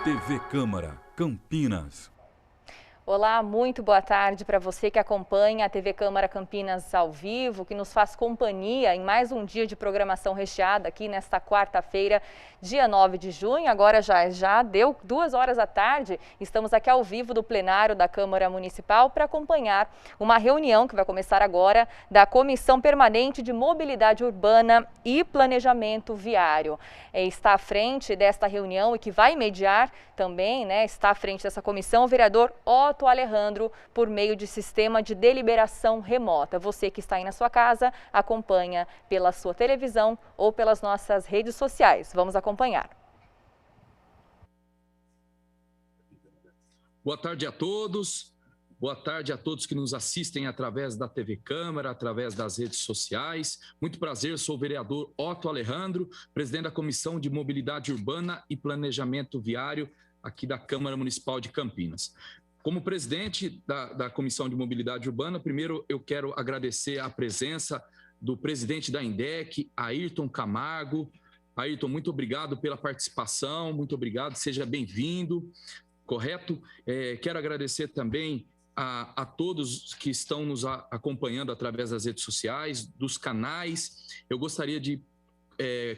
TV Câmara, Campinas. Olá, muito boa tarde para você que acompanha a TV Câmara Campinas ao vivo, que nos faz companhia em mais um dia de programação recheada aqui nesta quarta-feira, dia 9 de junho. Agora já deu 2 horas da tarde, estamos aqui ao vivo do plenário da Câmara Municipal para acompanhar uma reunião que vai começar agora da Comissão Permanente de Mobilidade Urbana e Planejamento Viário. Está à frente desta reunião e que vai mediar também, está à frente dessa comissão o vereador Otto Alejandro, por meio de sistema de deliberação remota. Você que está aí na sua casa, acompanha pela sua televisão ou pelas nossas redes sociais. Vamos acompanhar. Boa tarde a todos. Boa tarde a todos que nos assistem através da TV Câmara, através das redes sociais. Muito prazer, sou o vereador Otto Alejandro, presidente da Comissão de Mobilidade Urbana e Planejamento Viário aqui da Câmara Municipal de Campinas. Como presidente da Comissão de Mobilidade Urbana, primeiro eu quero agradecer a presença do presidente da INDEC, Ayrton Camargo. Ayrton, muito obrigado pela participação, muito obrigado, seja bem-vindo, correto? Quero agradecer também a todos que estão nos acompanhando através das redes sociais, dos canais. Eu gostaria de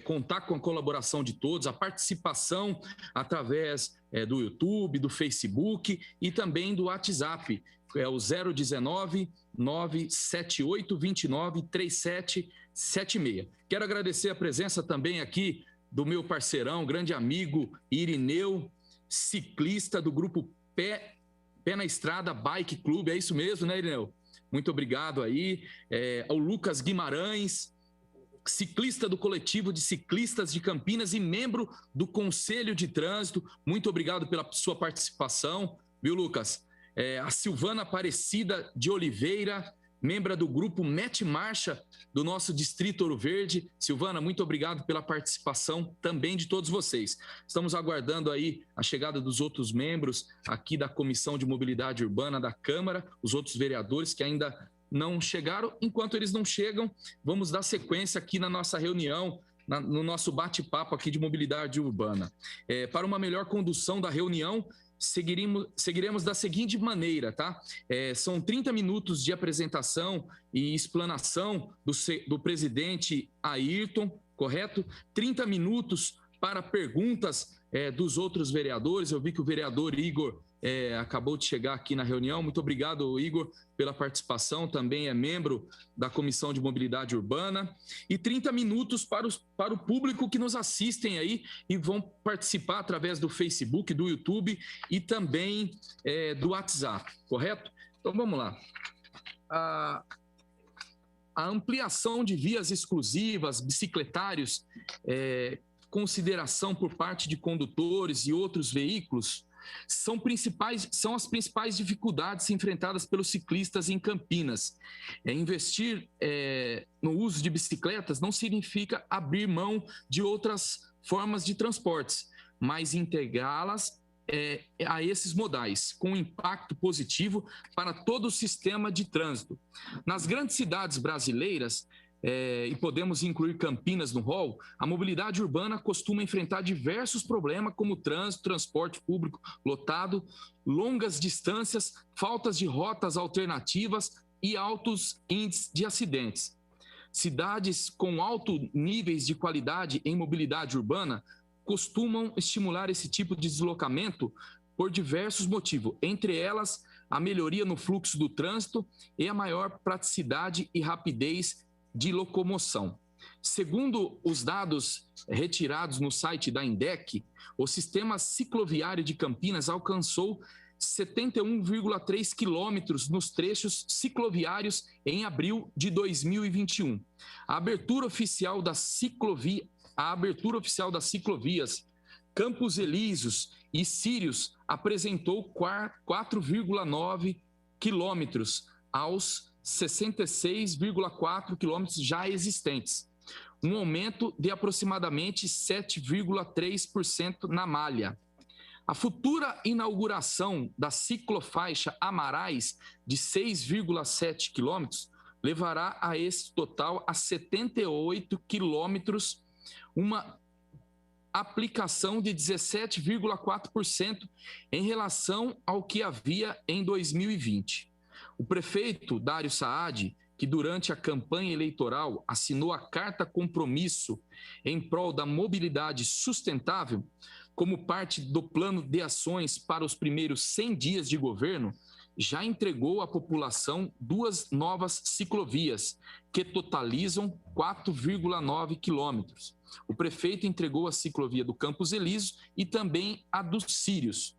contar com a colaboração de todos, a participação através do YouTube, do Facebook e também do WhatsApp, é o 019 978 29 3776. Quero agradecer a presença também aqui do meu parceirão, grande amigo Irineu, ciclista do grupo Pé na Estrada Bike Clube, é isso mesmo, né, Irineu? Muito obrigado aí. Ao Lucas Guimarães, ciclista do coletivo de ciclistas de Campinas e membro do Conselho de Trânsito. Muito obrigado pela sua participação, viu, Lucas? A Silvana Aparecida de Oliveira, membro do grupo Mete Marcha do nosso Distrito Ouro Verde. Silvana, muito obrigado pela participação também de todos vocês. Estamos aguardando aí a chegada dos outros membros aqui da Comissão de Mobilidade Urbana da Câmara, os outros vereadores que ainda não chegaram. Enquanto eles não chegam, vamos dar sequência aqui na nossa reunião, no nosso bate-papo aqui de mobilidade urbana. Para uma melhor condução da reunião, seguiremos da seguinte maneira, tá? São 30 minutos de apresentação e explanação do presidente Ayrton, correto? 30 minutos para perguntas dos outros vereadores. Eu vi que o vereador Igor acabou de chegar aqui na reunião. Muito obrigado, Igor, pela participação. Também é membro da Comissão de Mobilidade Urbana. E 30 minutos para o público que nos assistem aí e vão participar através do Facebook, do YouTube e também do WhatsApp, correto? Então, vamos lá. A ampliação de vias exclusivas, bicicletários, consideração por parte de condutores e outros veículos, são as principais dificuldades enfrentadas pelos ciclistas em Campinas. Investir no uso de bicicletas não significa abrir mão de outras formas de transportes, mas integrá-las a esses modais, com impacto positivo para todo o sistema de trânsito. Nas grandes cidades brasileiras, e podemos incluir Campinas no rol, a mobilidade urbana costuma enfrentar diversos problemas como trânsito, transporte público lotado, longas distâncias, faltas de rotas alternativas e altos índices de acidentes. Cidades com altos níveis de qualidade em mobilidade urbana costumam estimular esse tipo de deslocamento por diversos motivos, entre elas a melhoria no fluxo do trânsito e a maior praticidade e rapidez de locomoção. Segundo os dados retirados no site da INDEC, o sistema cicloviário de Campinas alcançou 71,3 quilômetros nos trechos cicloviários em abril de 2021. A abertura oficial das ciclovias Campos Elíseos e Sírios apresentou 4,9 quilômetros aos 66,4 quilômetros já existentes, um aumento de aproximadamente 7,3% na malha. A futura inauguração da ciclofaixa Amarais, de 6,7 quilômetros, levará a esse total a 78 quilômetros, uma aplicação de 17,4% em relação ao que havia em 2020. O prefeito Dário Saad, que durante a campanha eleitoral assinou a carta compromisso em prol da mobilidade sustentável, como parte do plano de ações para os primeiros 100 dias de governo, já entregou à população 2 novas ciclovias, que totalizam 4,9 quilômetros. O prefeito entregou a ciclovia do Campos Elíseos e também a dos Sírios.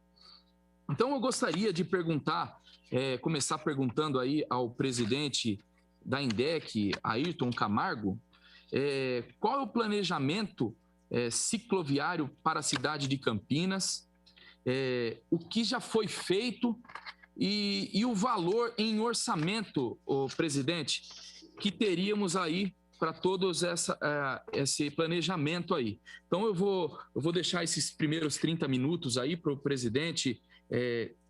Então, eu gostaria de começar perguntando aí ao presidente da INDEC, Ayrton Camargo, qual é o planejamento cicloviário para a cidade de Campinas, o que já foi feito e o valor em orçamento, presidente, que teríamos aí para todos esse planejamento aí. Então, eu vou deixar esses primeiros 30 minutos aí para o presidente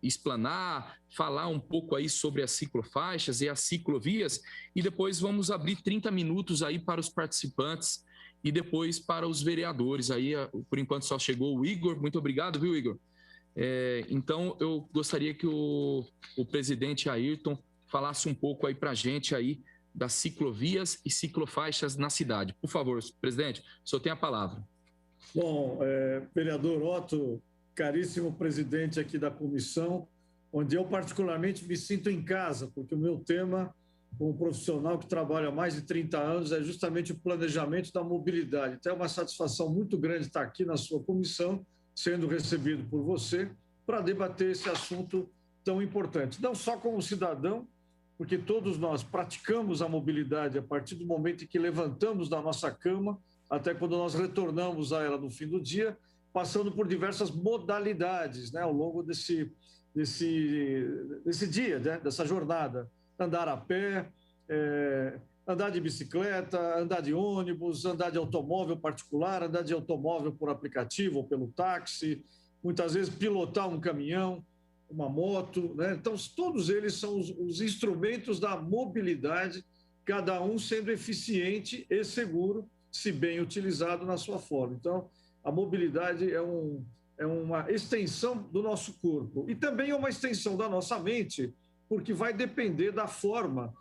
explanar, falar um pouco aí sobre as ciclofaixas e as ciclovias, e depois vamos abrir 30 minutos aí para os participantes e depois para os vereadores. Aí, por enquanto, só chegou o Igor. Muito obrigado, viu, Igor? Então, eu gostaria que o presidente Ayrton falasse um pouco aí para a gente aí das ciclovias e ciclofaixas na cidade. Por favor, presidente, o senhor tem a palavra. Bom, vereador Otto, caríssimo presidente aqui da comissão, onde eu particularmente me sinto em casa, porque o meu tema, como profissional que trabalha há mais de 30 anos, é justamente o planejamento da mobilidade. Então, é uma satisfação muito grande estar aqui na sua comissão, sendo recebido por você, para debater esse assunto tão importante. Não só como cidadão, porque todos nós praticamos a mobilidade a partir do momento em que levantamos da nossa cama, até quando nós retornamos a ela no fim do dia, passando por diversas modalidades, né, ao longo desse dia, né, dessa jornada. Andar a pé, andar de bicicleta, andar de ônibus, andar de automóvel particular, andar de automóvel por aplicativo ou pelo táxi, muitas vezes pilotar um caminhão, uma moto, né? Então, todos eles são os instrumentos da mobilidade, cada um sendo eficiente e seguro, se bem utilizado na sua forma. Então, a mobilidade é uma extensão do nosso corpo e também é uma extensão da nossa mente, porque vai depender da forma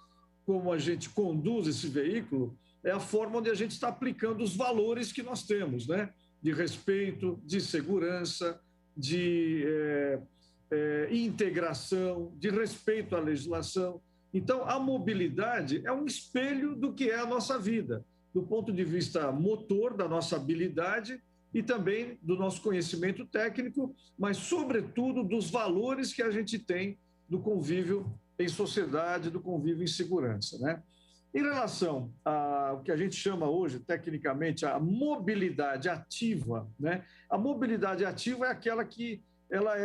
como a gente conduz esse veículo, é a forma onde a gente está aplicando os valores que nós temos, né? De respeito, de segurança, de integração, de respeito à legislação. Então, a mobilidade é um espelho do que é a nossa vida, do ponto de vista motor, da nossa habilidade e também do nosso conhecimento técnico, mas, sobretudo, dos valores que a gente tem do convívio em sociedade, do convívio em segurança, né? Em relação ao que a gente chama hoje, tecnicamente, a mobilidade ativa, né? A mobilidade ativa é aquela que ela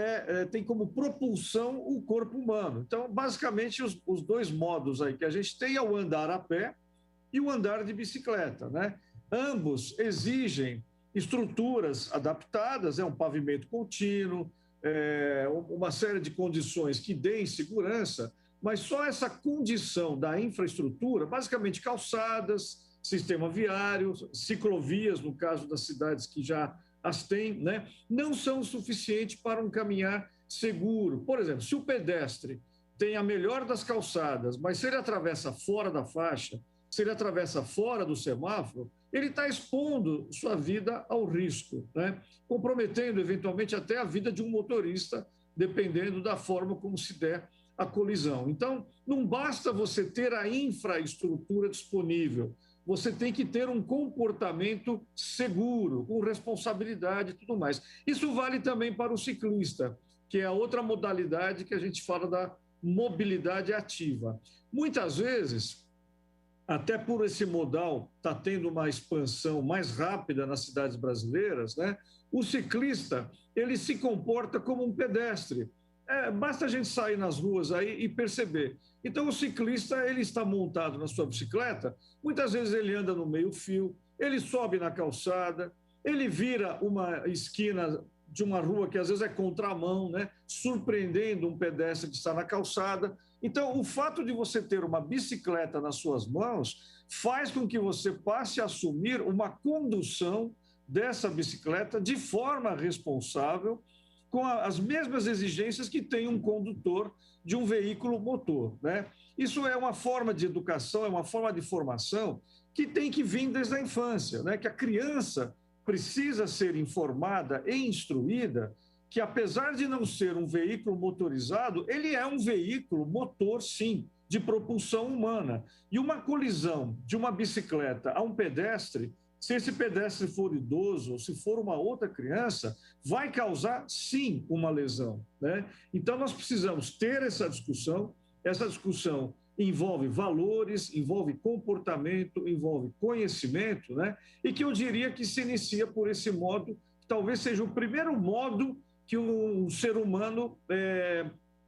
tem como propulsão o corpo humano. Então, basicamente, os 2 modos aí que a gente tem é o andar a pé e o andar de bicicleta, né? Ambos exigem estruturas adaptadas, um pavimento contínuo, uma série de condições que deem segurança, mas só essa condição da infraestrutura, basicamente calçadas, sistema viário, ciclovias, no caso das cidades que já as têm, né, não são suficientes para um caminhar seguro. Por exemplo, se o pedestre tem a melhor das calçadas, mas se ele atravessa fora da faixa, se ele atravessa fora do semáforo, ele está expondo sua vida ao risco, né? Comprometendo eventualmente até a vida de um motorista, dependendo da forma como se der a colisão. Então, não basta você ter a infraestrutura disponível, você tem que ter um comportamento seguro, com responsabilidade e tudo mais. Isso vale também para o ciclista, que é a outra modalidade que a gente fala da mobilidade ativa. Muitas vezes, até por esse modal está tendo uma expansão mais rápida nas cidades brasileiras, né? O ciclista, ele se comporta como um pedestre. Basta a gente sair nas ruas aí e perceber. Então, o ciclista, ele está montado na sua bicicleta, muitas vezes ele anda no meio-fio, ele sobe na calçada, ele vira uma esquina de uma rua que às vezes é contramão, né? Surpreendendo um pedestre que está na calçada. Então, o fato de você ter uma bicicleta nas suas mãos faz com que você passe a assumir uma condução dessa bicicleta de forma responsável, com as mesmas exigências que tem um condutor de um veículo motor, né? Isso é uma forma de educação, é uma forma de formação que tem que vir desde a infância, né? Que a criança precisa ser informada e instruída que, apesar de não ser um veículo motorizado, ele é um veículo motor, sim, de propulsão humana. E uma colisão de uma bicicleta a um pedestre, se esse pedestre for idoso ou se for uma outra criança, vai causar, sim, uma lesão, né? Então, nós precisamos ter essa discussão envolve valores, envolve comportamento, envolve conhecimento, né? E que eu diria que se inicia por esse modo, que talvez seja o primeiro modo que um ser humano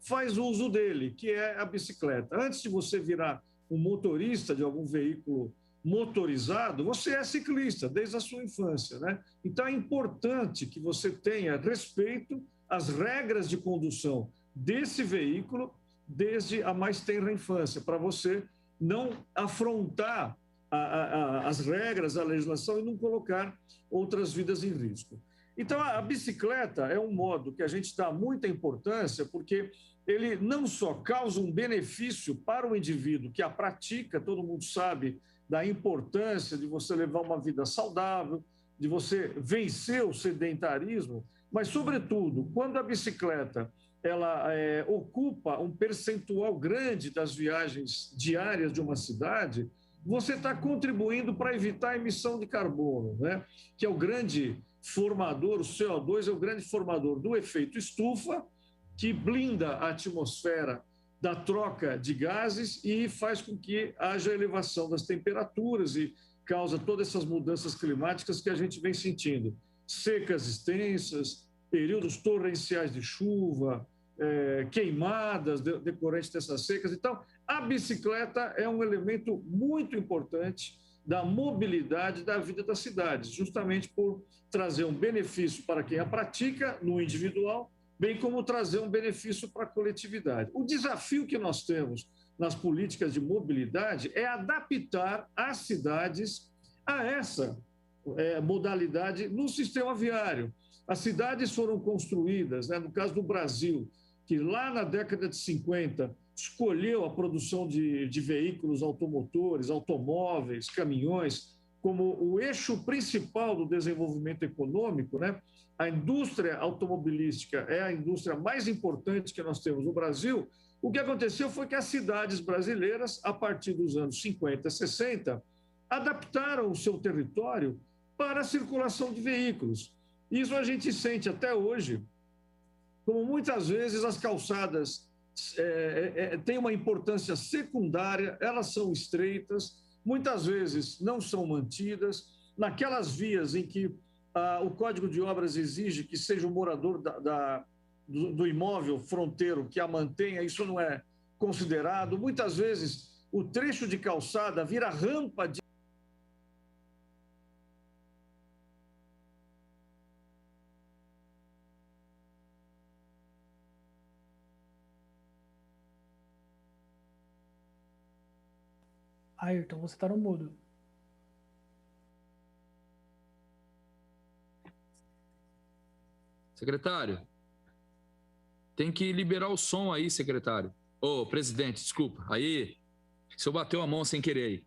faz uso dele, que é a bicicleta. Antes de você virar um motorista de algum veículo motorizado, você é ciclista desde a sua infância, né? Então é importante que você tenha respeito às regras de condução desse veículo desde a mais tenra infância, para você não afrontar as regras, a legislação e não colocar outras vidas em risco. Então, a bicicleta é um modo que a gente dá muita importância, porque ele não só causa um benefício para o indivíduo que a pratica, todo mundo sabe da importância de você levar uma vida saudável, de você vencer o sedentarismo, mas, sobretudo, quando a bicicleta ela ocupa um percentual grande das viagens diárias de uma cidade, você está contribuindo para evitar a emissão de carbono, né? Que é o grande formador, o CO2 é o grande formador do efeito estufa, que blinda a atmosfera da troca de gases e faz com que haja elevação das temperaturas e causa todas essas mudanças climáticas que a gente vem sentindo. Secas extensas, períodos torrenciais de chuva, queimadas decorrentes dessas secas. Então, a bicicleta é um elemento muito importante da mobilidade da vida das cidades, justamente por trazer um benefício para quem a pratica no individual, bem como trazer um benefício para a coletividade. O desafio que nós temos nas políticas de mobilidade é adaptar as cidades a essa modalidade no sistema viário. As cidades foram construídas, né, no caso do Brasil, que lá na década de 50 escolheu a produção de veículos automotores, automóveis, caminhões, como o eixo principal do desenvolvimento econômico, né? A indústria automobilística é a indústria mais importante que nós temos no Brasil. O que aconteceu foi que as cidades brasileiras, a partir dos anos 50, 60, adaptaram o seu território para a circulação de veículos. Isso a gente sente até hoje, como muitas vezes as calçadas têm uma importância secundária, elas são estreitas, muitas vezes não são mantidas, naquelas vias em que o Código de Obras exige que seja o morador do imóvel fronteiro que a mantenha, isso não é considerado. Muitas vezes o trecho de calçada vira rampa de Ayrton, você está no mudo. Secretário, tem que liberar o som aí, secretário. Ô, presidente, desculpa. Aí, o senhor bateu a mão sem querer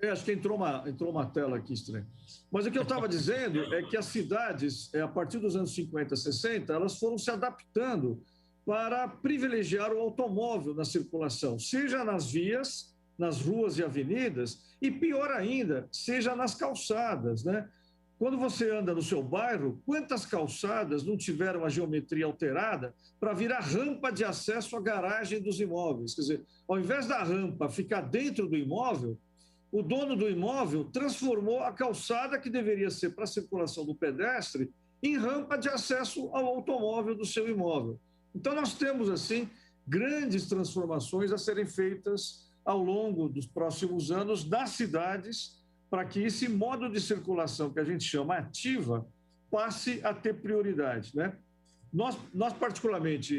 aí. Acho que entrou uma tela aqui estranha. Mas o que eu estava dizendo é que as cidades, a partir dos anos 50, 60, elas foram se adaptando para privilegiar o automóvel na circulação, seja nas vias, nas ruas e avenidas, e pior ainda, seja nas calçadas, né? Quando você anda no seu bairro, quantas calçadas não tiveram a geometria alterada para virar rampa de acesso à garagem dos imóveis? Quer dizer, ao invés da rampa ficar dentro do imóvel, o dono do imóvel transformou a calçada que deveria ser para a circulação do pedestre em rampa de acesso ao automóvel do seu imóvel. Então, nós temos, assim, grandes transformações a serem feitas ao longo dos próximos anos nas cidades, para que esse modo de circulação que a gente chama ativa passe a ter prioridade, né? Nós particularmente,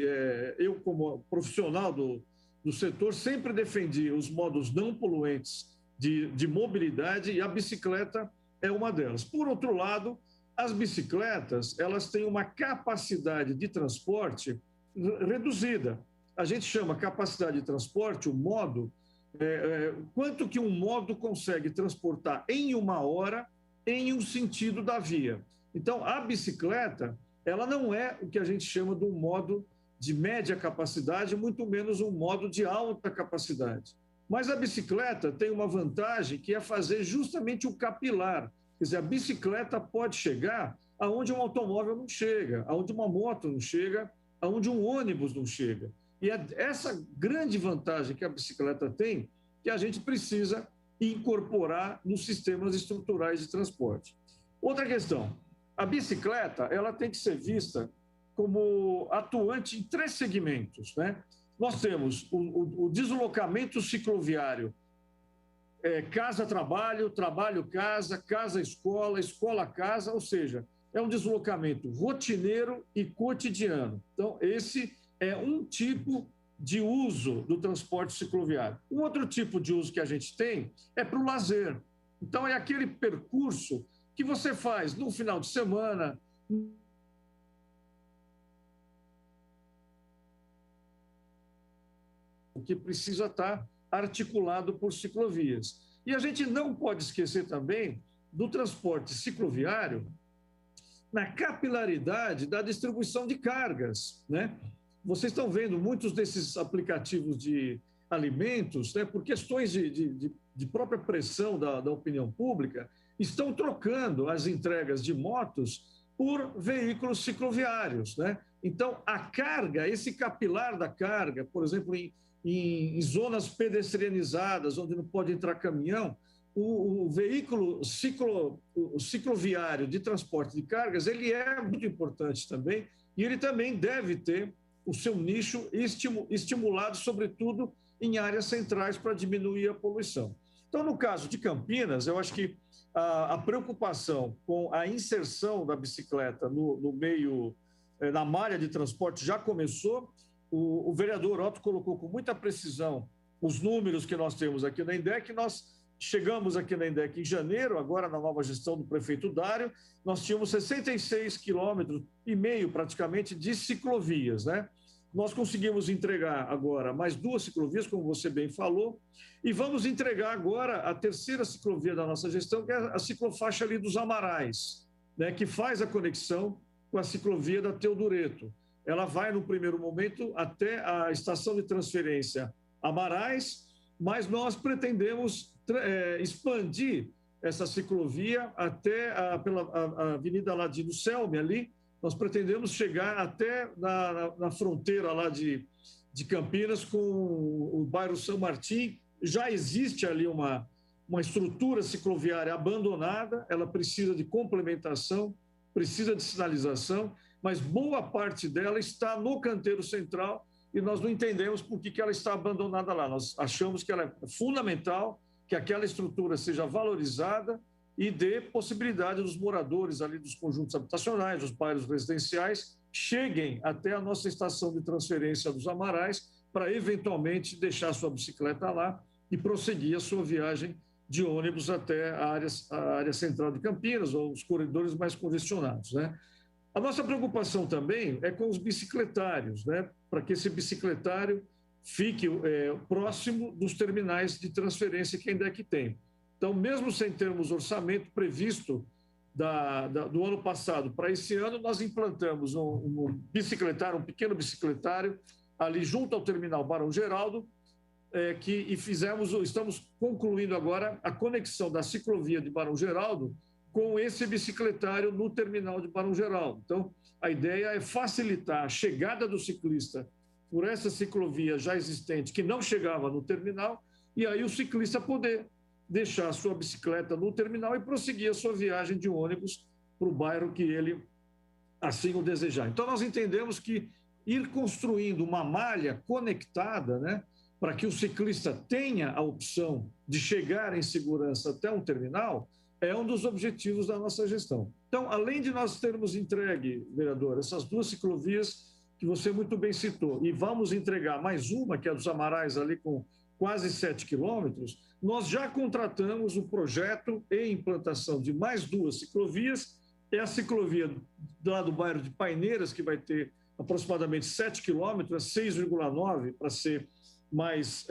eu como profissional do setor, sempre defendi os modos não poluentes de mobilidade e a bicicleta é uma delas. Por outro lado, as bicicletas, elas têm uma capacidade de transporte reduzida. A gente chama capacidade de transporte, o modo, quanto que um modo consegue transportar em uma hora em um sentido da via. Então, a bicicleta, ela não é o que a gente chama de um modo de média capacidade, muito menos um modo de alta capacidade. Mas a bicicleta tem uma vantagem que é fazer justamente o capilar. Quer dizer, a bicicleta pode chegar aonde um automóvel não chega, aonde uma moto não chega, aonde um ônibus não chega. E é essa grande vantagem que a bicicleta tem que a gente precisa incorporar nos sistemas estruturais de transporte. Outra questão, a bicicleta ela tem que ser vista como atuante em 3 segmentos, né? Nós temos o deslocamento cicloviário, casa-trabalho, trabalho-casa, casa-escola, escola-casa, ou seja, é um deslocamento rotineiro e cotidiano. Então, esse é um tipo de uso do transporte cicloviário. Um outro tipo de uso que a gente tem é para o lazer. Então, é aquele percurso que você faz no final de semana, que precisa estar articulado por ciclovias. E a gente não pode esquecer também do transporte cicloviário na capilaridade da distribuição de cargas, né? Vocês estão vendo muitos desses aplicativos de alimentos, né, por questões de própria pressão da opinião pública, estão trocando as entregas de motos por veículos cicloviários, né? Então, a carga, esse capilar da carga, por exemplo, em zonas pedestrianizadas, onde não pode entrar caminhão, o veículo cicloviário de transporte de cargas, ele é muito importante também, e ele também deve ter o seu nicho estimulado, sobretudo, em áreas centrais para diminuir a poluição. Então, no caso de Campinas, eu acho que a preocupação com a inserção da bicicleta no meio, na malha de transporte já começou. O vereador Otto colocou com muita precisão os números que nós temos aqui na INDEC. Nós chegamos aqui na INDEC em janeiro, agora na nova gestão do prefeito Dário, nós tínhamos 66,5 quilômetros praticamente de ciclovias, né? Nós conseguimos entregar agora mais 2 ciclovias, como você bem falou, e vamos entregar agora a 3ª ciclovia da nossa gestão, que é a ciclofaixa ali dos Amarais, né? Que faz a conexão com a ciclovia da Teodureto. Ela vai, no primeiro momento, até a estação de transferência Amarais, mas nós pretendemos expandir essa ciclovia até pela Avenida Ladino Selme, ali. Nós pretendemos chegar até na fronteira lá de Campinas com o bairro São Martim. Já existe ali uma estrutura cicloviária abandonada, ela precisa de complementação, precisa de sinalização, mas boa parte dela está no canteiro central e nós não entendemos por que ela está abandonada lá. Nós achamos que ela é fundamental, que aquela estrutura seja valorizada e dê possibilidade dos moradores ali dos conjuntos habitacionais, dos bairros residenciais, cheguem até a nossa estação de transferência dos Amarais para, eventualmente, deixar sua bicicleta lá e prosseguir a sua viagem de ônibus até a área central de Campinas ou os corredores mais congestionados, né? A nossa preocupação também é com os bicicletários, né? Para que esse bicicletário fique próximo dos terminais de transferência que a INDEC tem. Então, mesmo sem termos orçamento previsto do ano passado para esse ano, nós implantamos um pequeno bicicletário, ali junto ao terminal Barão Geraldo, estamos concluindo agora a conexão da ciclovia de Barão Geraldo com esse bicicletário no terminal de Barão Geraldo. Então, a ideia é facilitar a chegada do ciclista por essa ciclovia já existente, que não chegava no terminal, e aí o ciclista poder deixar a sua bicicleta no terminal e prosseguir a sua viagem de ônibus para o bairro que ele assim o desejar. Então, nós entendemos que ir construindo uma malha conectada, né, para que o ciclista tenha a opção de chegar em segurança até um terminal, é um dos objetivos da nossa gestão. Então, além de nós termos entregue, vereador, essas 2 ciclovias que você muito bem citou, e vamos entregar mais uma, que é a dos Amarais, ali com quase 7 quilômetros, nós já contratamos o projeto e implantação de mais 2 ciclovias. É a ciclovia lá do bairro de Paineiras, que vai ter aproximadamente 7 quilômetros, 6,9 para ser mais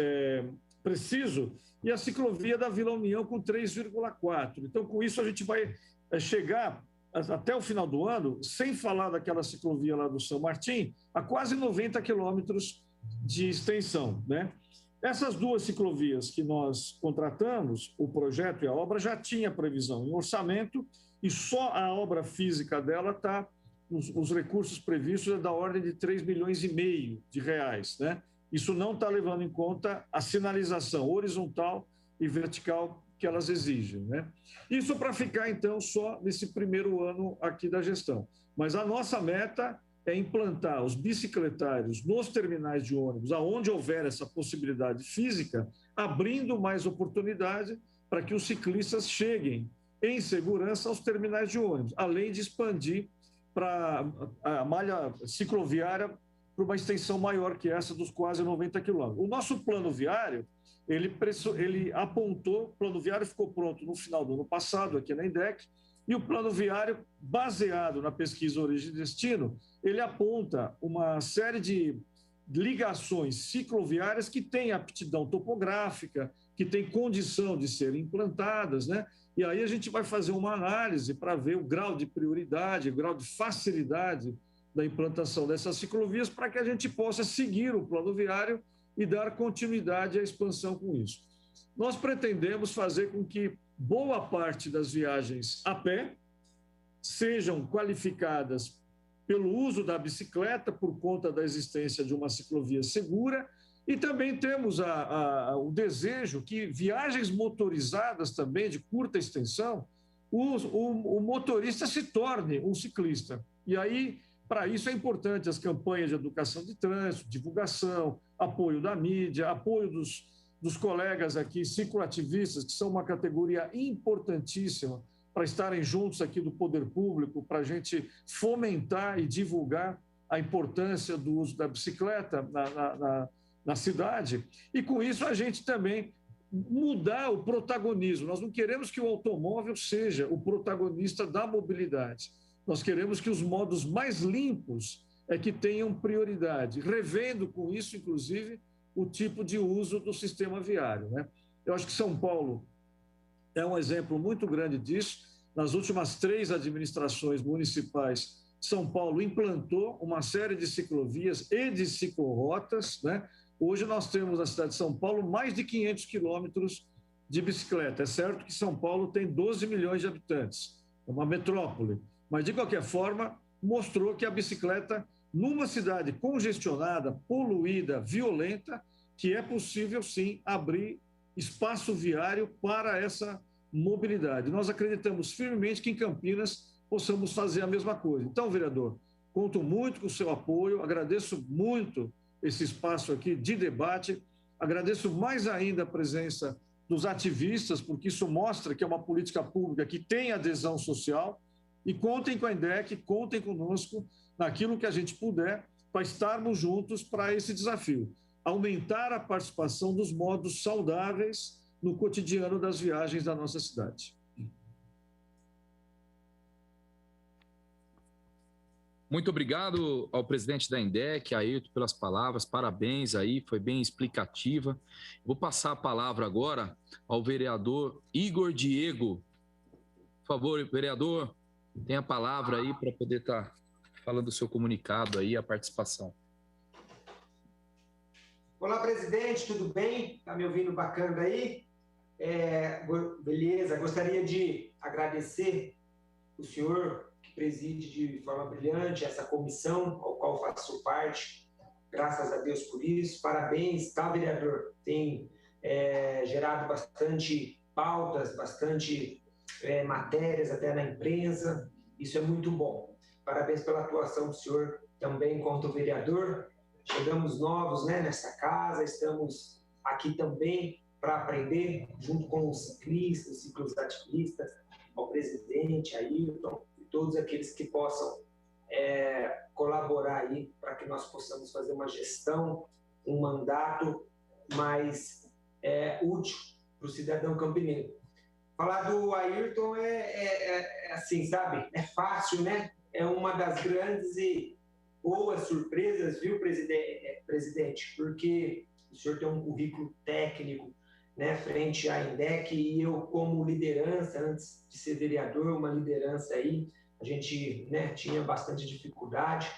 preciso, e a ciclovia da Vila União com 3,4. Então, com isso, a gente vai chegar até o final do ano, sem falar daquela ciclovia lá do São Martim, a quase 90 quilômetros de extensão, né? Essas 2 ciclovias que nós contratamos, o projeto e a obra já tinha previsão em orçamento, e só a obra física dela está, os recursos previstos é da ordem de 3,5 milhões de reais, né? Isso não está levando em conta a sinalização horizontal e vertical que elas exigem, né? Isso para ficar, então, só nesse primeiro ano aqui da gestão. Mas a nossa meta é implantar os bicicletários nos terminais de ônibus, aonde houver essa possibilidade física, abrindo mais oportunidade para que os ciclistas cheguem em segurança aos terminais de ônibus, além de expandir para a malha cicloviária para uma extensão maior que essa dos quase 90 quilômetros. O nosso plano viário, ele apontou, o plano viário ficou pronto no final do ano passado aqui na INDEC, e o plano viário, baseado na pesquisa Origem e Destino, ele aponta uma série de ligações cicloviárias que têm aptidão topográfica, que têm condição de serem implantadas, né? E aí a gente vai fazer uma análise para ver o grau de prioridade, o grau de facilidade da implantação dessas ciclovias, para que a gente possa seguir o plano viário e dar continuidade à expansão com isso. Nós pretendemos fazer com que boa parte das viagens a pé sejam qualificadas pelo uso da bicicleta, por conta da existência de uma ciclovia segura, e também temos o desejo que viagens motorizadas também, de curta extensão, o motorista se torne um ciclista. E aí, para isso, é importante as campanhas de educação de trânsito, divulgação, apoio da mídia, apoio dos colegas aqui, cicloativistas, que são uma categoria importantíssima para estarem juntos aqui do poder público, para a gente fomentar e divulgar a importância do uso da bicicleta na cidade. E, com isso, a gente também mudar o protagonismo. Nós não queremos que o automóvel seja o protagonista da mobilidade. Nós queremos que os modos mais limpos que tenham prioridade, revendo com isso, inclusive, o tipo de uso do sistema viário, né? Eu acho que São Paulo é um exemplo muito grande disso. Nas últimas 3 administrações municipais, São Paulo implantou uma série de ciclovias e de ciclorotas, né? Hoje nós temos na cidade de São Paulo mais de 500 quilômetros de bicicleta. É certo que São Paulo tem 12 milhões de habitantes, é uma metrópole, mas, de qualquer forma, mostrou que a bicicleta, numa cidade congestionada, poluída, violenta, que é possível, sim, abrir espaço viário para essa mobilidade. Nós acreditamos firmemente que em Campinas possamos fazer a mesma coisa. Então, vereador, conto muito com o seu apoio, agradeço muito esse espaço aqui de debate, agradeço mais ainda a presença dos ativistas, porque isso mostra que é uma política pública que tem adesão social, e contem com a INDEC, contem conosco naquilo que a gente puder para estarmos juntos para esse desafio. Aumentar a participação dos modos saudáveis no cotidiano das viagens da nossa cidade. Muito obrigado ao presidente da INDEC, Ailton, pelas palavras, parabéns aí, foi bem explicativa. Vou passar a palavra agora ao vereador Igor Diego. Por favor, vereador, tem a palavra aí para poder estar falando o seu comunicado aí, a participação. Olá, presidente, tudo bem? Está me ouvindo bacana aí? Beleza, gostaria de agradecer o senhor que preside de forma brilhante essa comissão, ao qual faço parte, graças a Deus por isso. Parabéns, tá, vereador? Tem gerado bastante pautas, bastante matérias até na imprensa, isso é muito bom. Parabéns pela atuação do senhor também enquanto vereador. Chegamos novos, né, nessa casa, estamos aqui também para aprender, junto com os ciclistas, cicloativistas, ao presidente, Ailton, e todos aqueles que possam colaborar aí para que nós possamos fazer uma gestão, um mandato mais útil para o cidadão campineiro. Falar do Ayrton assim, sabe? É fácil, né? É uma das grandes e boas surpresas, viu, presidente? Porque o senhor tem um currículo técnico, né, frente à INDEC, e eu, como liderança, antes de ser vereador, uma liderança aí, a gente, né, tinha bastante dificuldade.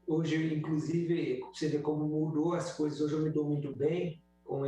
Hoje, inclusive, você vê como mudou as coisas. Hoje eu me dou muito bem com o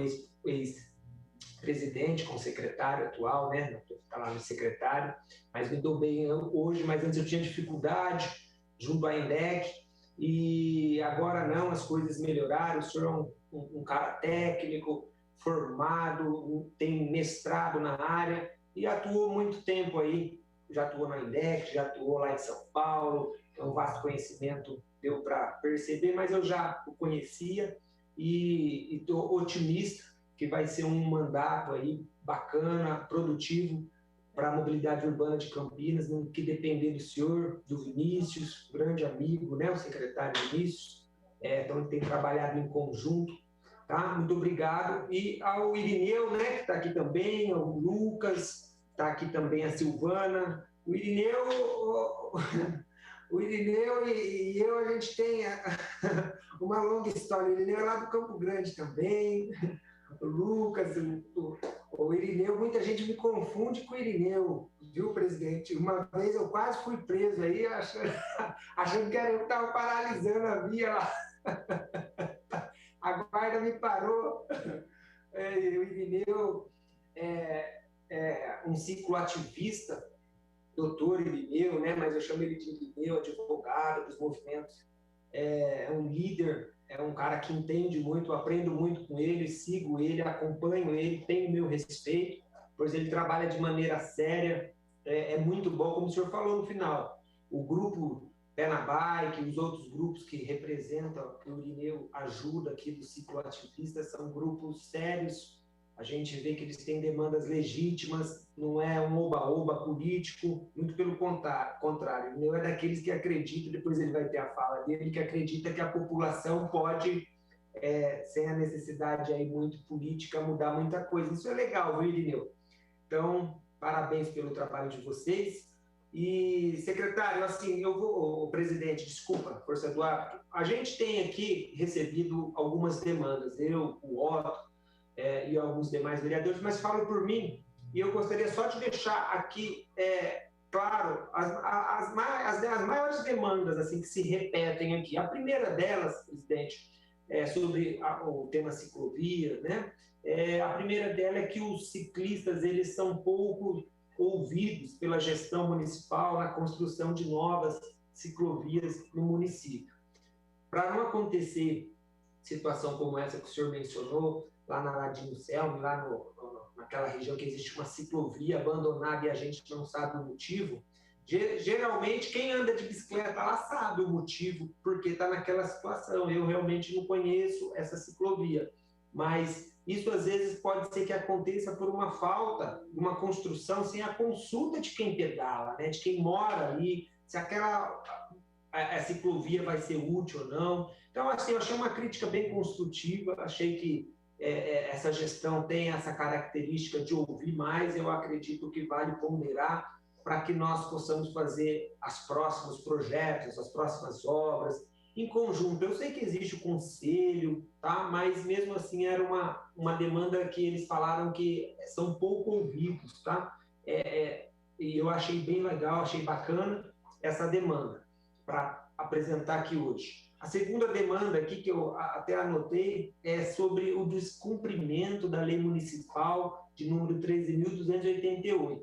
ex-presidente, com o secretário atual, né? Não estou lá no secretário, mas me dou bem hoje. Mas antes eu tinha dificuldade junto à INDEC, e agora não, as coisas melhoraram. O senhor é um cara técnico, formado, tem mestrado na área e atuou muito tempo aí. Já atuou na INDEC, já atuou lá em São Paulo, é um vasto conhecimento, deu para perceber, mas eu já o conhecia e estou otimista que vai ser um mandato aí bacana, produtivo para a mobilidade urbana de Campinas, no que depender do senhor, do Vinícius, grande amigo, né, o secretário Vinícius, então tem trabalhado em conjunto, tá? Muito obrigado. E ao Irineu, né, que está aqui também, ao Lucas, está aqui também a Silvana. O Irineu e eu, a gente tem uma longa história. O Irineu é lá do Campo Grande também. O Lucas, o Irineu, muita gente me confunde com o Irineu, viu, presidente? Uma vez eu quase fui preso aí, achando que era eu que estava paralisando a via lá. A guarda me parou. O Irineu um cicloativista, doutor Irineu, né? Mas eu chamo ele de Irineu, advogado dos movimentos. É um líder, é um cara que entende muito, aprendo muito com ele, sigo ele, acompanho ele, tenho meu respeito, pois ele trabalha de maneira séria, é muito bom, como o senhor falou no final. O grupo Pé na Bike, os outros grupos que representam, que o Irineu ajuda aqui dos cicloativistas, são grupos sérios. A gente vê que eles têm demandas legítimas, não é um oba-oba político, muito pelo contrário. Ele não é daqueles que acreditam, depois ele vai ter a fala dele, que acredita que a população pode, sem a necessidade aí muito política, mudar muita coisa. Isso é legal, viu, Irineu? Então, parabéns pelo trabalho de vocês. E, secretário, assim, presidente, desculpa, força do hábito, a gente tem aqui recebido algumas demandas, eu, o Otto, e alguns demais vereadores, mas falo por mim, e eu gostaria só de deixar aqui, claro, as maiores demandas assim, que se repetem aqui. A primeira delas, presidente, é sobre o tema ciclovia, né? A primeira delas é que os ciclistas eles são pouco ouvidos pela gestão municipal na construção de novas ciclovias no município. Para não acontecer situação como essa que o senhor mencionou, lá na Ladino Selme, lá naquela região que existe uma ciclovia abandonada e a gente não sabe o motivo, geralmente quem anda de bicicleta lá sabe o motivo, porque está naquela situação. Eu realmente não conheço essa ciclovia, mas isso às vezes pode ser que aconteça por uma falta de uma construção sem a consulta de quem pedala, né? De quem mora ali, se a ciclovia vai ser útil ou não. Então, assim, eu achei uma crítica bem construtiva, achei que essa gestão tem essa característica de ouvir mais. Eu acredito que vale ponderar para que nós possamos fazer os próximos projetos, as próximas obras em conjunto. Eu sei que existe o conselho, tá? Mas mesmo assim era uma demanda que eles falaram que são pouco ouvidos, tá? E eu achei bem legal, achei bacana essa demanda para apresentar aqui hoje. A segunda demanda aqui, que eu até anotei, é sobre o descumprimento da Lei Municipal de número 13.288,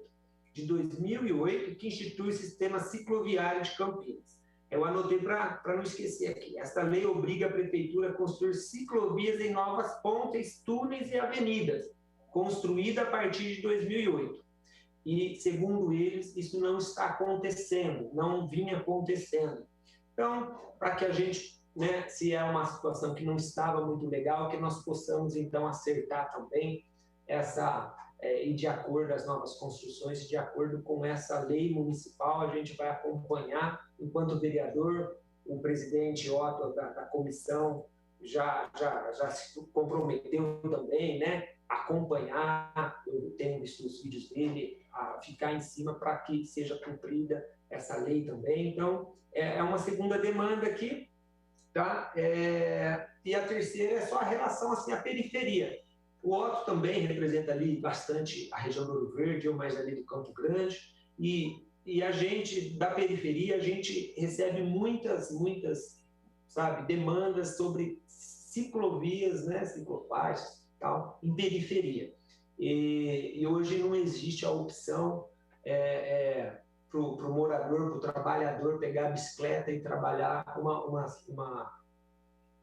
de 2008, que institui o Sistema Cicloviário de Campinas. Eu anotei para não esquecer aqui. Esta lei obriga a Prefeitura a construir ciclovias em novas pontes, túneis e avenidas, construída a partir de 2008. E, segundo eles, isso não está acontecendo, não vinha acontecendo. Então, para que a gente, né, se é uma situação que não estava muito legal, que nós possamos, então, acertar também e de acordo com as novas construções, de acordo com essa lei municipal, a gente vai acompanhar, enquanto vereador, o presidente Otto da comissão já se comprometeu também, né, acompanhar, eu tenho visto os vídeos dele, a ficar em cima para que seja cumprida essa lei também. Então, é uma segunda demanda aqui, tá? E a terceira é só a relação assim, à periferia. O Otto também representa ali bastante a região do Ouro Verde, eu mais ali do Campo Grande, e a gente, da periferia, a gente recebe muitas, sabe, demandas sobre ciclovias, né, ciclofaixas e tal, em periferia. E hoje não existe a opção para o morador, para o trabalhador pegar a bicicleta e trabalhar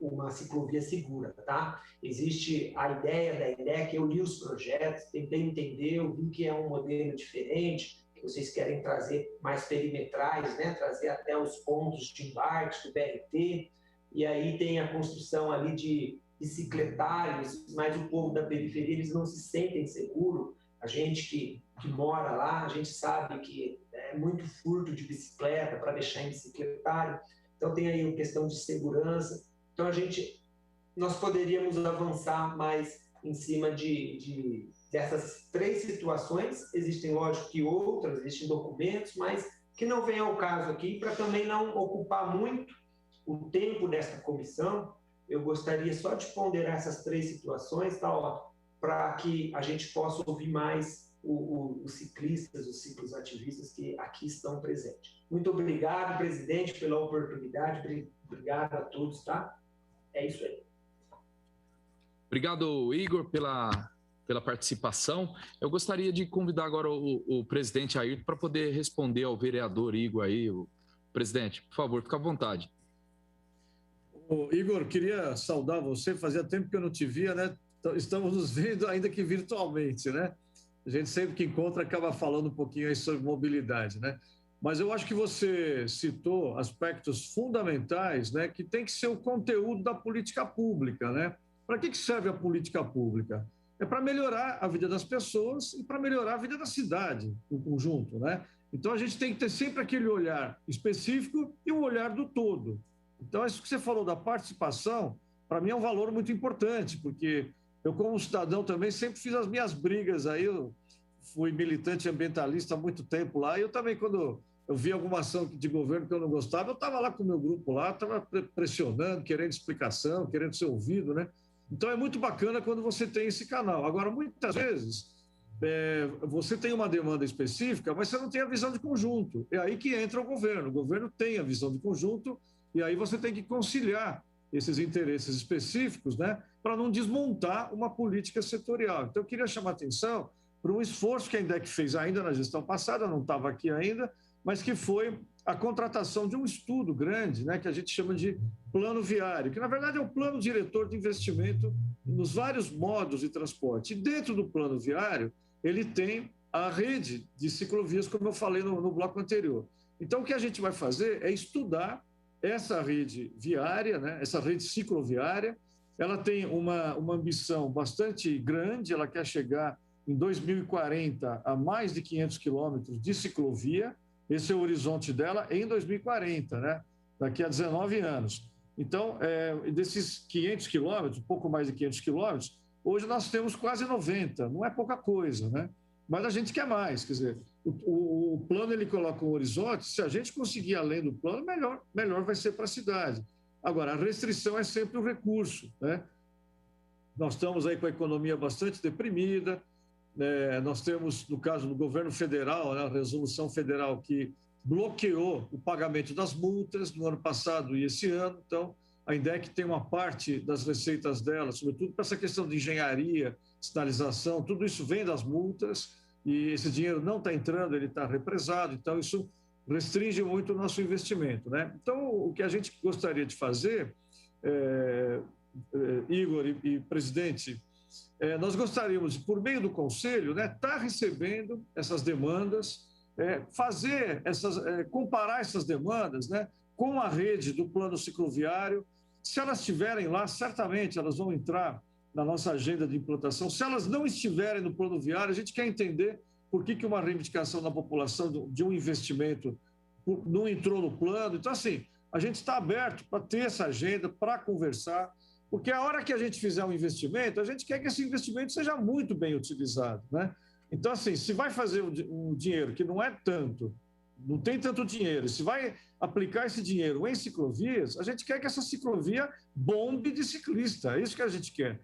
uma ciclovia segura, tá? Existe a ideia da IDEC, eu li os projetos, tentei entender, eu vi que é um modelo diferente, que vocês querem trazer mais perimetrais, né? Trazer até os pontos de embarque do BRT, e aí tem a construção ali de bicicletários, mas o povo da periferia, eles não se sentem seguros. A gente que mora lá, a gente sabe que é muito furto de bicicleta para deixar em bicicletário, então tem aí a questão de segurança. Então, nós poderíamos avançar mais em cima dessas três situações. Existem, lógico, que outras, existem documentos, mas que não vem ao caso aqui, para também não ocupar muito o tempo dessa comissão. Eu gostaria só de ponderar essas três situações, tá, para que a gente possa ouvir mais os ciclistas, os cicloativistas que aqui estão presentes. Muito obrigado, presidente, pela oportunidade. Obrigado a todos, tá? É isso aí. Obrigado, Igor, pela participação. Eu gostaria de convidar agora o presidente Ayrton para poder responder ao vereador Igor aí. Presidente, por favor, fique à vontade. Igor, queria saudar você. Fazia tempo que eu não te via, né? Estamos nos vendo ainda que virtualmente, né? A gente sempre que encontra acaba falando um pouquinho aí sobre mobilidade, né? Mas eu acho que você citou aspectos fundamentais, né, que tem que ser o conteúdo da política pública, né? Para que serve a política pública? É para melhorar a vida das pessoas e para melhorar a vida da cidade, no conjunto, né? Então a gente tem que ter sempre aquele olhar específico e o olhar do todo. Então isso que você falou da participação, para mim é um valor muito importante, porque eu, como cidadão, também sempre fiz as minhas brigas aí. Eu fui militante ambientalista há muito tempo lá, e eu também, quando eu vi alguma ação de governo que eu não gostava, eu estava lá com o meu grupo lá, estava pressionando, querendo explicação, querendo ser ouvido, né? Então é muito bacana quando você tem esse canal. Agora, muitas vezes, você tem uma demanda específica, mas você não tem a visão de conjunto. É aí que entra o governo tem a visão de conjunto, e aí você tem que conciliar esses interesses específicos, né, para não desmontar uma política setorial. Então, eu queria chamar a atenção para um esforço que a INDEC fez ainda na gestão passada, não estava aqui ainda, mas que foi a contratação de um estudo grande, né, que a gente chama de plano viário, que na verdade é o plano diretor de investimento nos vários modos de transporte. E dentro do plano viário, ele tem a rede de ciclovias, como eu falei no bloco anterior. Então, o que a gente vai fazer é estudar essa rede viária, né, essa rede cicloviária. Ela tem uma ambição bastante grande, ela quer chegar em 2040 a mais de 500 quilômetros de ciclovia. Esse é o horizonte dela em 2040, né? Daqui a 19 anos. Então, desses 500 quilômetros, um pouco mais de 500 quilômetros, hoje nós temos quase 90, não é pouca coisa, né? Mas a gente quer mais, quer dizer, o plano ele coloca um horizonte, se a gente conseguir além do plano, melhor vai ser para a cidade. Agora, a restrição é sempre o recurso, né? Nós estamos aí com a economia bastante deprimida, nós temos, no caso do governo federal, né, a resolução federal que bloqueou o pagamento das multas no ano passado e esse ano. Então, a INDEC tem uma parte das receitas dela, sobretudo para essa questão de engenharia, sinalização, tudo isso vem das multas e esse dinheiro não está entrando, ele está represado, então isso restringe muito o nosso investimento, né? Então, o que a gente gostaria de fazer, Igor e presidente, nós gostaríamos, por meio do Conselho, né, estar recebendo essas demandas, comparar essas demandas, né, com a rede do plano cicloviário. Se elas estiverem lá, certamente elas vão entrar na nossa agenda de implantação. Se elas não estiverem no plano viário, a gente quer entender por que uma reivindicação da população de um investimento não entrou no plano. Então, assim, a gente está aberto para ter essa agenda, para conversar, porque a hora que a gente fizer um investimento, a gente quer que esse investimento seja muito bem utilizado, né? Então, assim, se vai fazer um dinheiro que não é tanto, não tem tanto dinheiro, se vai aplicar esse dinheiro em ciclovias, a gente quer que essa ciclovia bombe de ciclista, é isso que a gente quer.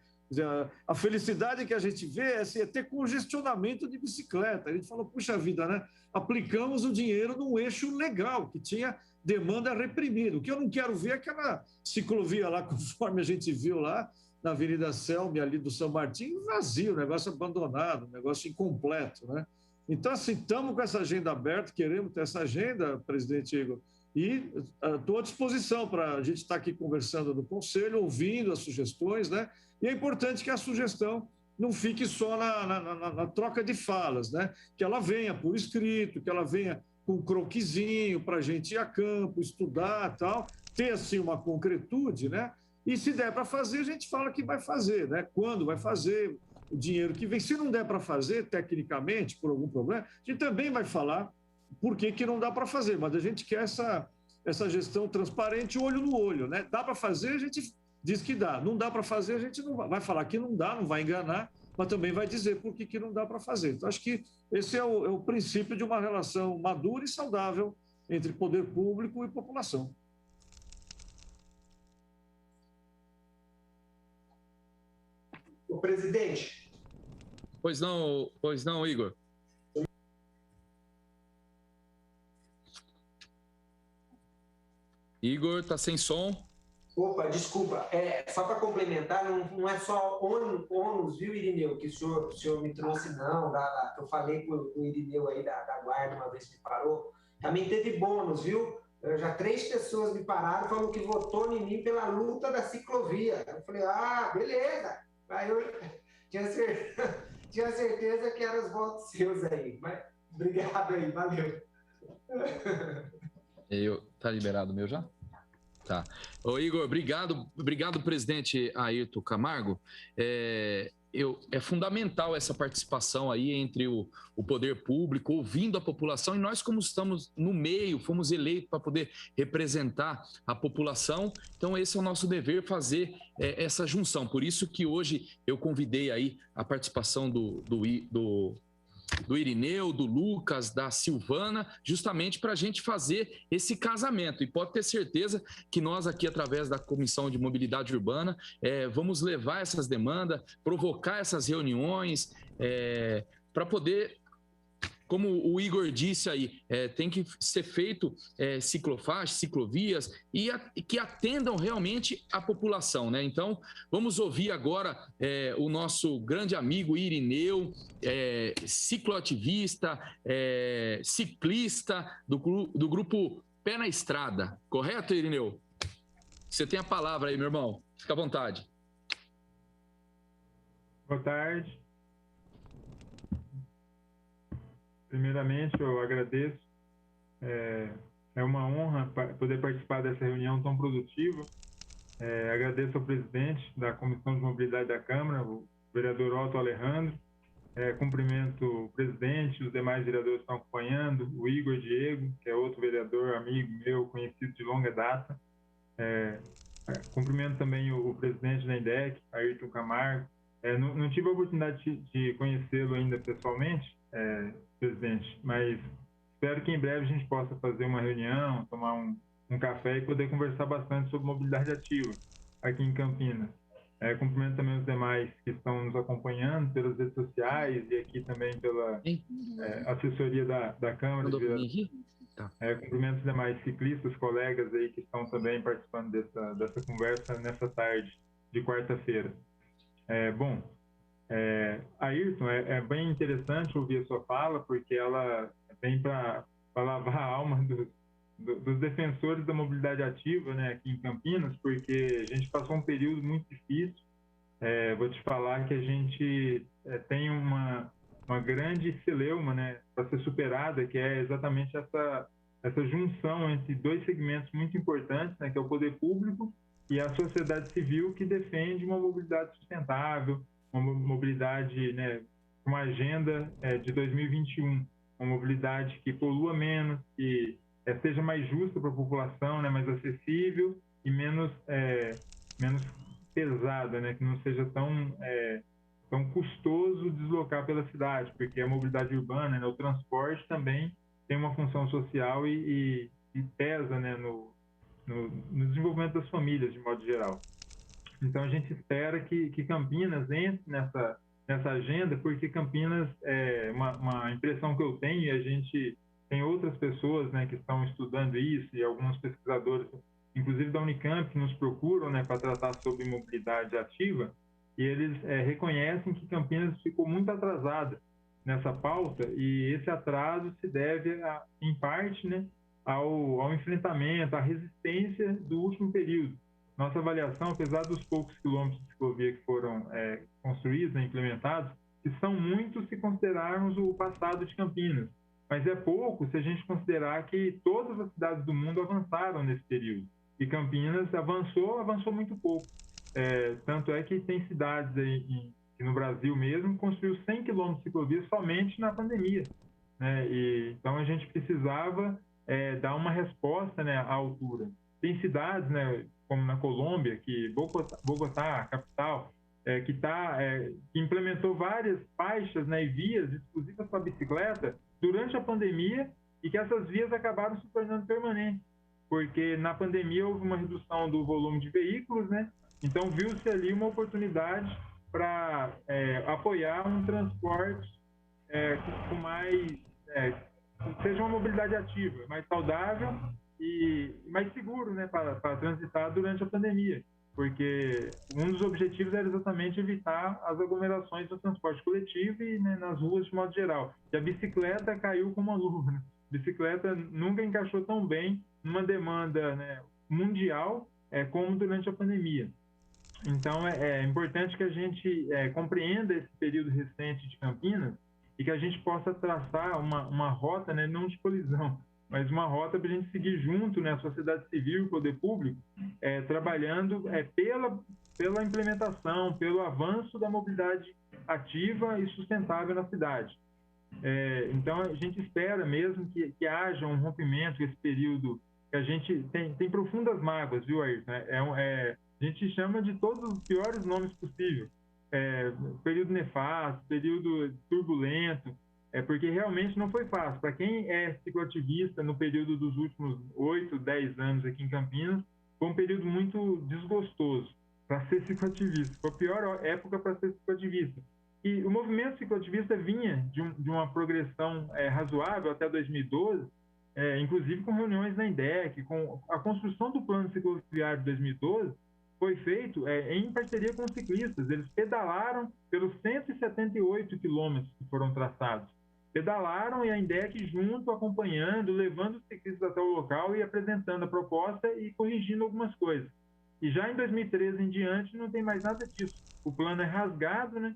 A felicidade que a gente vê é ter congestionamento de bicicleta. A gente falou, puxa vida, né? Aplicamos o dinheiro num eixo legal, que tinha demanda reprimida. O que eu não quero ver é aquela ciclovia lá, conforme a gente viu lá, na Avenida Selme, ali do São Martim, vazio, negócio abandonado, negócio incompleto, né? Então, assim, estamos com essa agenda aberta, queremos ter essa agenda, presidente Igor, e estou à disposição para a gente estar aqui conversando no Conselho, ouvindo as sugestões, né? E é importante que a sugestão não fique só na troca de falas, né? Que ela venha por escrito, que ela venha com um croquisinho para a gente ir a campo, estudar, tal, ter assim uma concretude, né? E se der para fazer, a gente fala que vai fazer, né? Quando vai fazer, o dinheiro que vem. Se não der para fazer, tecnicamente, por algum problema, a gente também vai falar por que não dá para fazer, mas a gente quer essa gestão transparente, olho no olho, né? Dá para fazer, a gente diz que dá. Não dá para fazer, a gente não vai falar que não dá, não vai enganar, mas também vai dizer por que não dá para fazer. Então, acho que esse é o princípio de uma relação madura e saudável entre poder público e população. O presidente. Pois não, Igor. Igor, tá sem som. Opa, desculpa. Só para complementar, não é só ônus, viu, Irineu, que o senhor me trouxe, não. Eu falei com o Irineu aí da guarda uma vez que parou. Também teve bônus, viu? Já 3 pessoas me pararam, falando que votou em mim pela luta da ciclovia. Eu falei, beleza. Aí eu tinha certeza que eram os votos seus aí. Mas obrigado aí, valeu. Tá liberado o meu já? Tá. Ô, Igor, obrigado, presidente Ayrton Camargo. É fundamental essa participação aí entre o poder público, ouvindo a população, e nós, como estamos no meio, fomos eleitos para poder representar a população, então esse é o nosso dever, fazer essa junção. Por isso que hoje eu convidei aí a participação do Irineu, do Lucas, da Silvana, justamente para a gente fazer esse casamento. E pode ter certeza que nós aqui, através da Comissão de Mobilidade Urbana, vamos levar essas demandas, provocar essas reuniões, para poder, como o Igor disse aí, tem que ser feito ciclofaixas, ciclovias, e que atendam realmente a população, né? Então, vamos ouvir agora o nosso grande amigo Irineu, cicloativista, ciclista do grupo Pé na Estrada. Correto, Irineu? Você tem a palavra aí, meu irmão. Fica à vontade. Boa tarde. Primeiramente, eu agradeço. É uma honra poder participar dessa reunião tão produtiva. Agradeço ao presidente da Comissão de Mobilidade da Câmara, o vereador Otto Alejandro. Cumprimento o presidente, os demais vereadores que estão acompanhando, o Igor Diego, que é outro vereador, amigo meu, conhecido de longa data. Cumprimento também o presidente da INDEC, Ayrton Camargo. Não tive a oportunidade de conhecê-lo ainda pessoalmente, presidente, mas espero que em breve a gente possa fazer uma reunião, tomar um café e poder conversar bastante sobre mobilidade ativa aqui em Campinas. Cumprimento também os demais que estão nos acompanhando pelas redes sociais e aqui também pela assessoria da Câmara. Cumprimento os demais ciclistas, colegas aí que estão também participando dessa conversa nessa tarde de quarta-feira. Ayrton, é bem interessante ouvir a sua fala, porque ela vem para lavar a alma dos defensores da mobilidade ativa, né, aqui em Campinas, porque a gente passou um período muito difícil. Vou te falar que a gente tem uma grande celeuma, né, para ser superada, que é exatamente essa junção entre 2 segmentos muito importantes, né, que é o poder público e a sociedade civil que defende uma mobilidade sustentável, uma mobilidade, né, uma agenda de 2021, uma mobilidade que polua menos, que seja mais justa para a população, né, mais acessível e menos pesada, né, que não seja tão custoso deslocar pela cidade, porque a mobilidade urbana, né, o transporte também tem uma função social e pesa, né, no desenvolvimento das famílias, de modo geral. Então, a gente espera que Campinas entre nessa agenda, porque Campinas, uma impressão que eu tenho, e a gente tem outras pessoas, né, que estão estudando isso, e alguns pesquisadores, inclusive da Unicamp, que nos procuram, né, para tratar sobre mobilidade ativa, e eles reconhecem que Campinas ficou muito atrasada nessa pauta, e esse atraso se deve, em parte, né, ao enfrentamento, à resistência do último período. Nossa avaliação, apesar dos poucos quilômetros de ciclovia que foram construídos, né, implementados, que são muitos se considerarmos o passado de Campinas, mas é pouco se a gente considerar que todas as cidades do mundo avançaram nesse período, e Campinas avançou muito pouco. Tanto é que tem cidades aí que no Brasil mesmo construiu 100 quilômetros de ciclovia somente na pandemia, né? Então a gente precisava dar uma resposta, né, à altura. Tem cidades, né, como na Colômbia, que Bogotá, a capital, que implementou várias faixas, né, e vias exclusivas para bicicleta durante a pandemia, e que essas vias acabaram se tornando permanentes, porque na pandemia houve uma redução do volume de veículos, né? Então viu-se ali uma oportunidade para apoiar um transporte com mais, seja uma mobilidade ativa, mais saudável e mais seguro, né, para transitar durante a pandemia, porque um dos objetivos era exatamente evitar as aglomerações do transporte coletivo e, né, nas ruas de modo geral. E a bicicleta caiu como uma luva, né? A bicicleta nunca encaixou tão bem numa demanda, né, mundial como durante a pandemia. Então, é importante que a gente compreenda esse período recente de Campinas e que a gente possa traçar uma rota, né, não de colisão, mas uma rota para a gente seguir junto, né, a sociedade civil e o poder público, trabalhando pela implementação, pelo avanço da mobilidade ativa e sustentável na cidade. Então, a gente espera mesmo que haja um rompimento esse período, que a gente tem profundas mágoas, viu, Ayrton? A gente chama de todos os piores nomes possíveis. Período nefasto, período turbulento, porque realmente não foi fácil. Para quem é cicloativista no período dos últimos 8, 10 anos aqui em Campinas, foi um período muito desgostoso para ser cicloativista. Foi a pior época para ser cicloativista. E o movimento cicloativista vinha de uma progressão razoável até 2012, inclusive com reuniões na INDEC, com a construção do plano cicloviário de 2012, foi feito em parceria com os ciclistas. Eles pedalaram pelos 178 quilômetros que foram traçados. Pedalaram e a INDEC junto, acompanhando, levando os ciclistas até o local e apresentando a proposta e corrigindo algumas coisas. E já em 2013 em diante não tem mais nada disso. O plano é rasgado, né?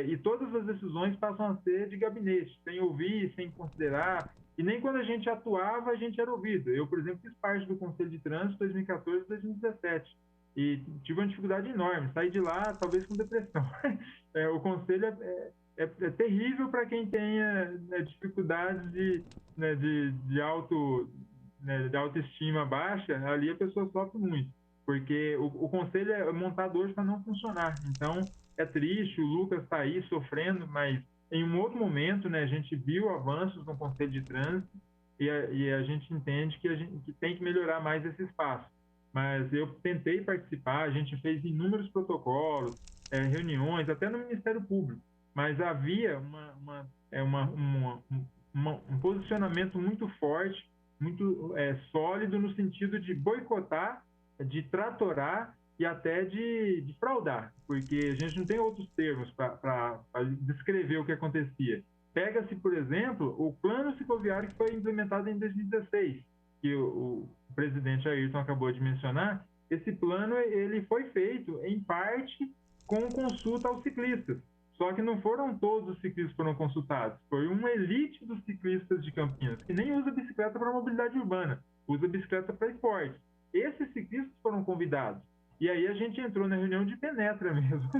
E todas as decisões passam a ser de gabinete, sem ouvir, sem considerar. E nem quando a gente atuava, a gente era ouvido. Eu, por exemplo, fiz parte do Conselho de Trânsito 2014 e 2017. E tive uma dificuldade enorme. Saí de lá, talvez com depressão. O conselho é terrível para quem tenha, né, dificuldades de autoestima baixa. Ali a pessoa sofre muito, porque o conselho é montado hoje para não funcionar. Então, é triste, o Lucas está aí sofrendo, mas em um outro momento, né, a gente viu avanços no Conselho de Trânsito e a gente entende que tem que melhorar mais esse espaço. Mas eu tentei participar, a gente fez inúmeros protocolos, reuniões, até no Ministério Público, mas havia um posicionamento muito forte, muito sólido no sentido de boicotar, de tratorar e até de fraudar, porque a gente não tem outros termos para descrever o que acontecia. Pega-se, por exemplo, o plano cicloviário que foi implementado em 2016, que o presidente Ayrton acabou de mencionar. Esse plano ele foi feito, em parte, com consulta aos ciclistas. Só que não foram todos os ciclistas que foram consultados. Foi uma elite dos ciclistas de Campinas, que nem usa bicicleta para mobilidade urbana, usa bicicleta para esporte. Esses ciclistas foram convidados. E aí a gente entrou na reunião de penetra mesmo.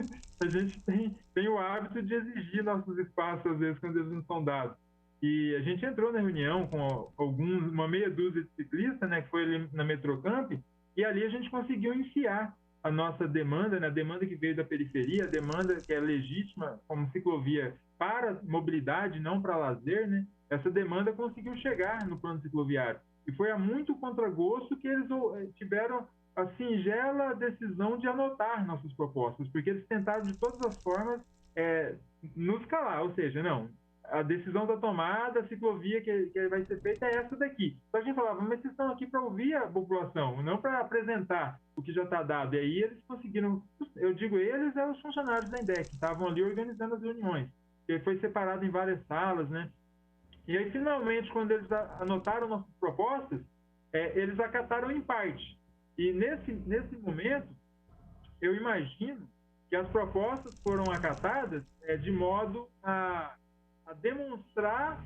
A gente tem o hábito de exigir nossos espaços, às vezes, quando eles não são dados. E a gente entrou na reunião com uma meia dúzia de ciclistas, né, que foi ali na Metrocamp, e ali a gente conseguiu enfiar a nossa demanda, né, a demanda que veio da periferia, a demanda que é legítima como ciclovia para mobilidade, não para lazer, né, essa demanda conseguiu chegar no plano cicloviário. E foi a muito contragosto que eles tiveram a singela decisão de anotar nossas propostas, porque eles tentaram de todas as formas nos calar, ou seja, não, a decisão está tomada, a ciclovia que vai ser feita é essa daqui. Então a gente falava, mas vocês estão aqui para ouvir a população, não para apresentar o que já está dado. E aí eles conseguiram, eu digo eles, eram os funcionários da INDEC, que estavam ali organizando as reuniões. E foi separado em várias salas, né? E aí, finalmente, quando eles anotaram nossas propostas, eles acataram em parte. E nesse momento, eu imagino que as propostas foram acatadas de modo a demonstrar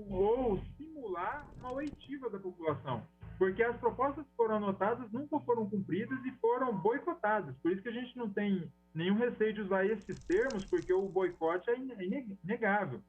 ou simular uma oitiva da população. Porque as propostas que foram anotadas nunca foram cumpridas e foram boicotadas. Por isso que a gente não tem nenhum receio de usar esses termos, porque o boicote é inegável.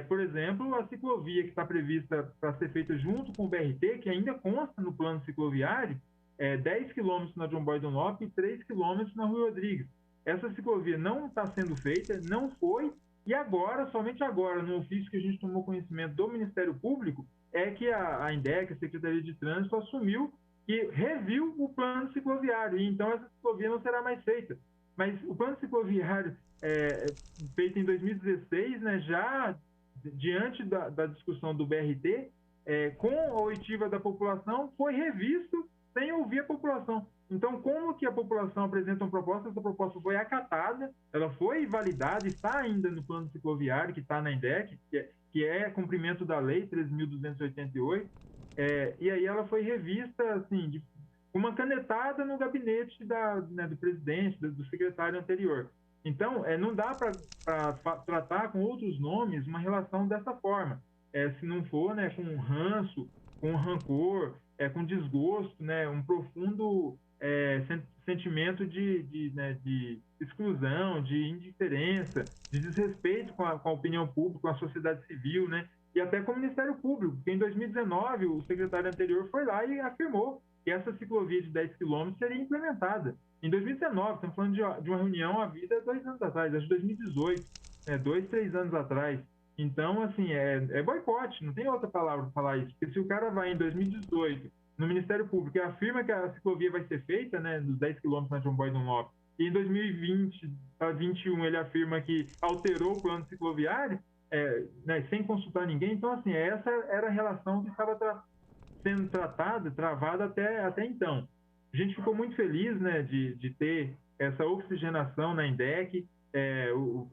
Por exemplo, a ciclovia que está prevista para ser feita junto com o BRT, que ainda consta no plano cicloviário, 10 quilômetros na João Boy Dunlop e 3 quilômetros na Rui Rodrigues. Essa ciclovia não está sendo feita, não foi, e agora, somente agora, no ofício que a gente tomou conhecimento do Ministério Público, é que a INDEC, a Secretaria de Trânsito, assumiu e reviu o plano cicloviário, e então essa ciclovia não será mais feita. Mas o plano cicloviário feito em 2016, né, já diante da discussão do BRT, com a oitiva da população, foi revisto sem ouvir a população. Então, como que a população apresenta uma proposta, essa proposta foi acatada, ela foi validada, está ainda no plano cicloviário, que está na INDEC, que é cumprimento da lei 13.288, e aí ela foi revista, assim, uma canetada no gabinete do presidente, do secretário anterior. Então, não dá para tratar com outros nomes uma relação dessa forma. Se não for, né, com ranço, com rancor, com desgosto, né, um profundo sentimento de exclusão, de indiferença, de desrespeito com a opinião pública, com a sociedade civil, né, e até com o Ministério Público, porque em 2019 o secretário anterior foi lá e afirmou que essa ciclovia de 10 quilômetros seria implementada. Em 2019, estamos falando de uma reunião havida 2 anos atrás, acho que 2018, 2, 3 anos atrás. Então, assim, é boicote, não tem outra palavra para falar isso. Porque se o cara vai em 2018 no Ministério Público e afirma que a ciclovia vai ser feita, né, nos 10 quilômetros na João Boy Dunlop, e em 2020 a 2021 ele afirma que alterou o plano cicloviário, né, sem consultar ninguém. Então, assim, essa era a relação que estava sendo tratada, travada até então. A gente ficou muito feliz, né, de ter essa oxigenação na INDEC. O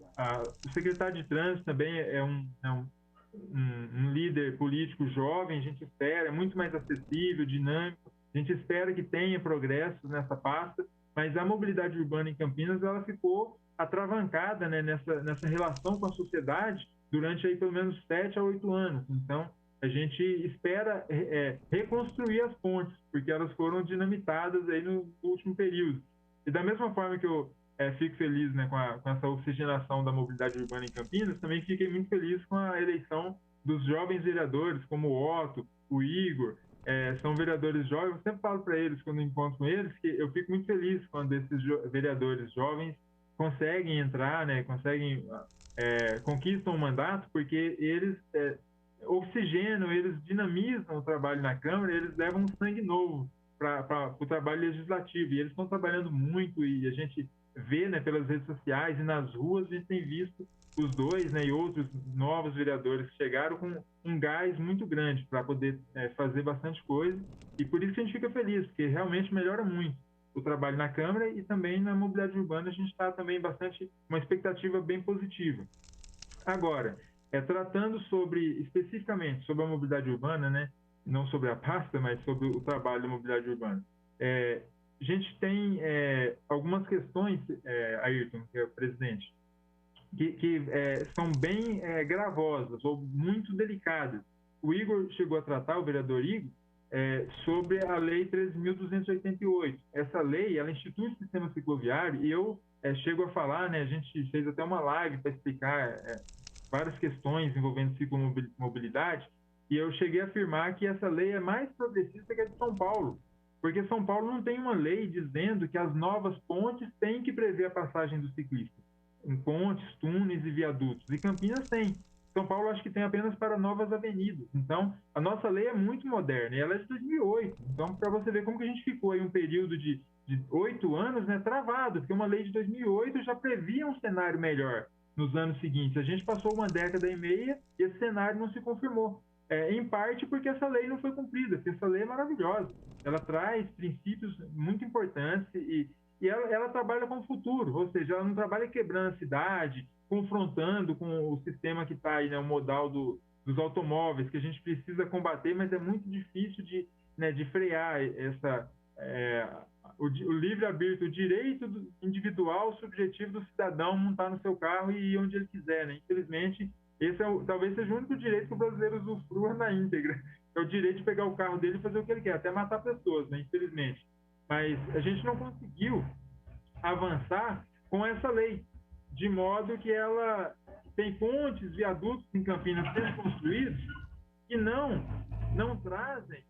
secretário de Trânsito também é um líder político jovem, a gente espera, é muito mais acessível, dinâmico, a gente espera que tenha progressos nessa pasta, mas a mobilidade urbana em Campinas ela ficou atravancada, né, nessa relação com a sociedade durante aí pelo menos 7 a 8 anos. Então, a gente espera reconstruir as pontes, porque elas foram dinamitadas aí no último período. E da mesma forma que eu fico feliz, né, com essa oxigenação da mobilidade urbana em Campinas, também fiquei muito feliz com a eleição dos jovens vereadores, como o Otto, o Igor, são vereadores jovens. Eu sempre falo para eles, quando encontro com eles, que eu fico muito feliz quando esses vereadores jovens conseguem entrar, né, conquistam o mandato, porque eles oxigenam, eles dinamizam o trabalho na Câmara, eles levam um sangue novo para o trabalho legislativo, e eles estão trabalhando muito, e a gente vê, né, pelas redes sociais e nas ruas, a gente tem visto os dois, né, e outros novos vereadores que chegaram com um gás muito grande para poder fazer bastante coisa, e por isso que a gente fica feliz, porque realmente melhora muito o trabalho na Câmara, e também na mobilidade urbana a gente está também uma expectativa bem positiva. Agora, tratando especificamente sobre a mobilidade urbana, né, não sobre a pasta, mas sobre o trabalho da mobilidade urbana, a gente tem algumas questões, Ayrton, que é o presidente, que são bem gravosas ou muito delicadas. O Igor chegou a tratar, o vereador Igor, sobre a Lei 13.288. Essa lei, ela institui o sistema cicloviário e eu chego a falar, né, a gente fez até uma live para explicar várias questões envolvendo ciclomobilidade, e eu cheguei a afirmar que essa lei é mais progressista que a de São Paulo, porque São Paulo não tem uma lei dizendo que as novas pontes têm que prever a passagem dos ciclistas, em pontes, túneis e viadutos, e Campinas tem. São Paulo acho que tem apenas para novas avenidas. Então, a nossa lei é muito moderna, e ela é de 2008. Então, para você ver como que a gente ficou aí um período de 8 anos, né, travado, porque uma lei de 2008 já previa um cenário melhor nos anos seguintes. A gente passou uma década e meia e esse cenário não se confirmou. Em parte porque essa lei não foi cumprida, porque essa lei é maravilhosa. Ela traz princípios muito importantes e ela trabalha com o futuro, ou seja, ela não trabalha quebrando a cidade, confrontando com o sistema que está aí, né, o modal dos automóveis, que a gente precisa combater, mas é muito difícil de frear o livre-arbítrio, o direito individual, subjetivo do cidadão montar no seu carro e ir onde ele quiser, né? Infelizmente, esse talvez seja o único direito que o brasileiro usufrua na íntegra, é o direito de pegar o carro dele e fazer o que ele quer, até matar pessoas, né? Infelizmente. Mas a gente não conseguiu avançar com essa lei, de modo que ela tem pontes, viadutos em Campinas sendo construídos que não trazem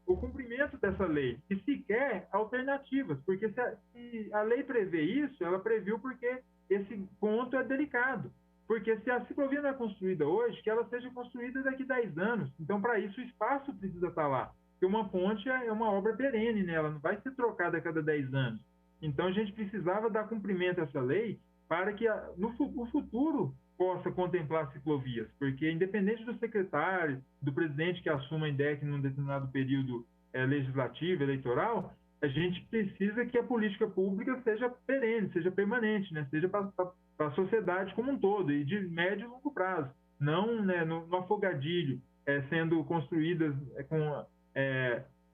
o cumprimento dessa lei, e sequer alternativas, porque se a lei prevê isso, ela previu porque esse ponto é delicado. Porque se a ciclovia não é construída hoje, que ela seja construída daqui a 10 anos. Então, para isso, o espaço precisa estar lá. Porque uma ponte é uma obra perene, né? Ela não vai ser trocada a cada 10 anos. Então, a gente precisava dar cumprimento a essa lei para que no futuro possa contemplar ciclovias. Porque, independente do secretário, do presidente que assuma a INDEC num determinado período legislativo, eleitoral, a gente precisa que a política pública seja perene, seja permanente, né? Seja para a sociedade como um todo, e de médio e longo prazo, não, né, no afogadilho, sendo construídas com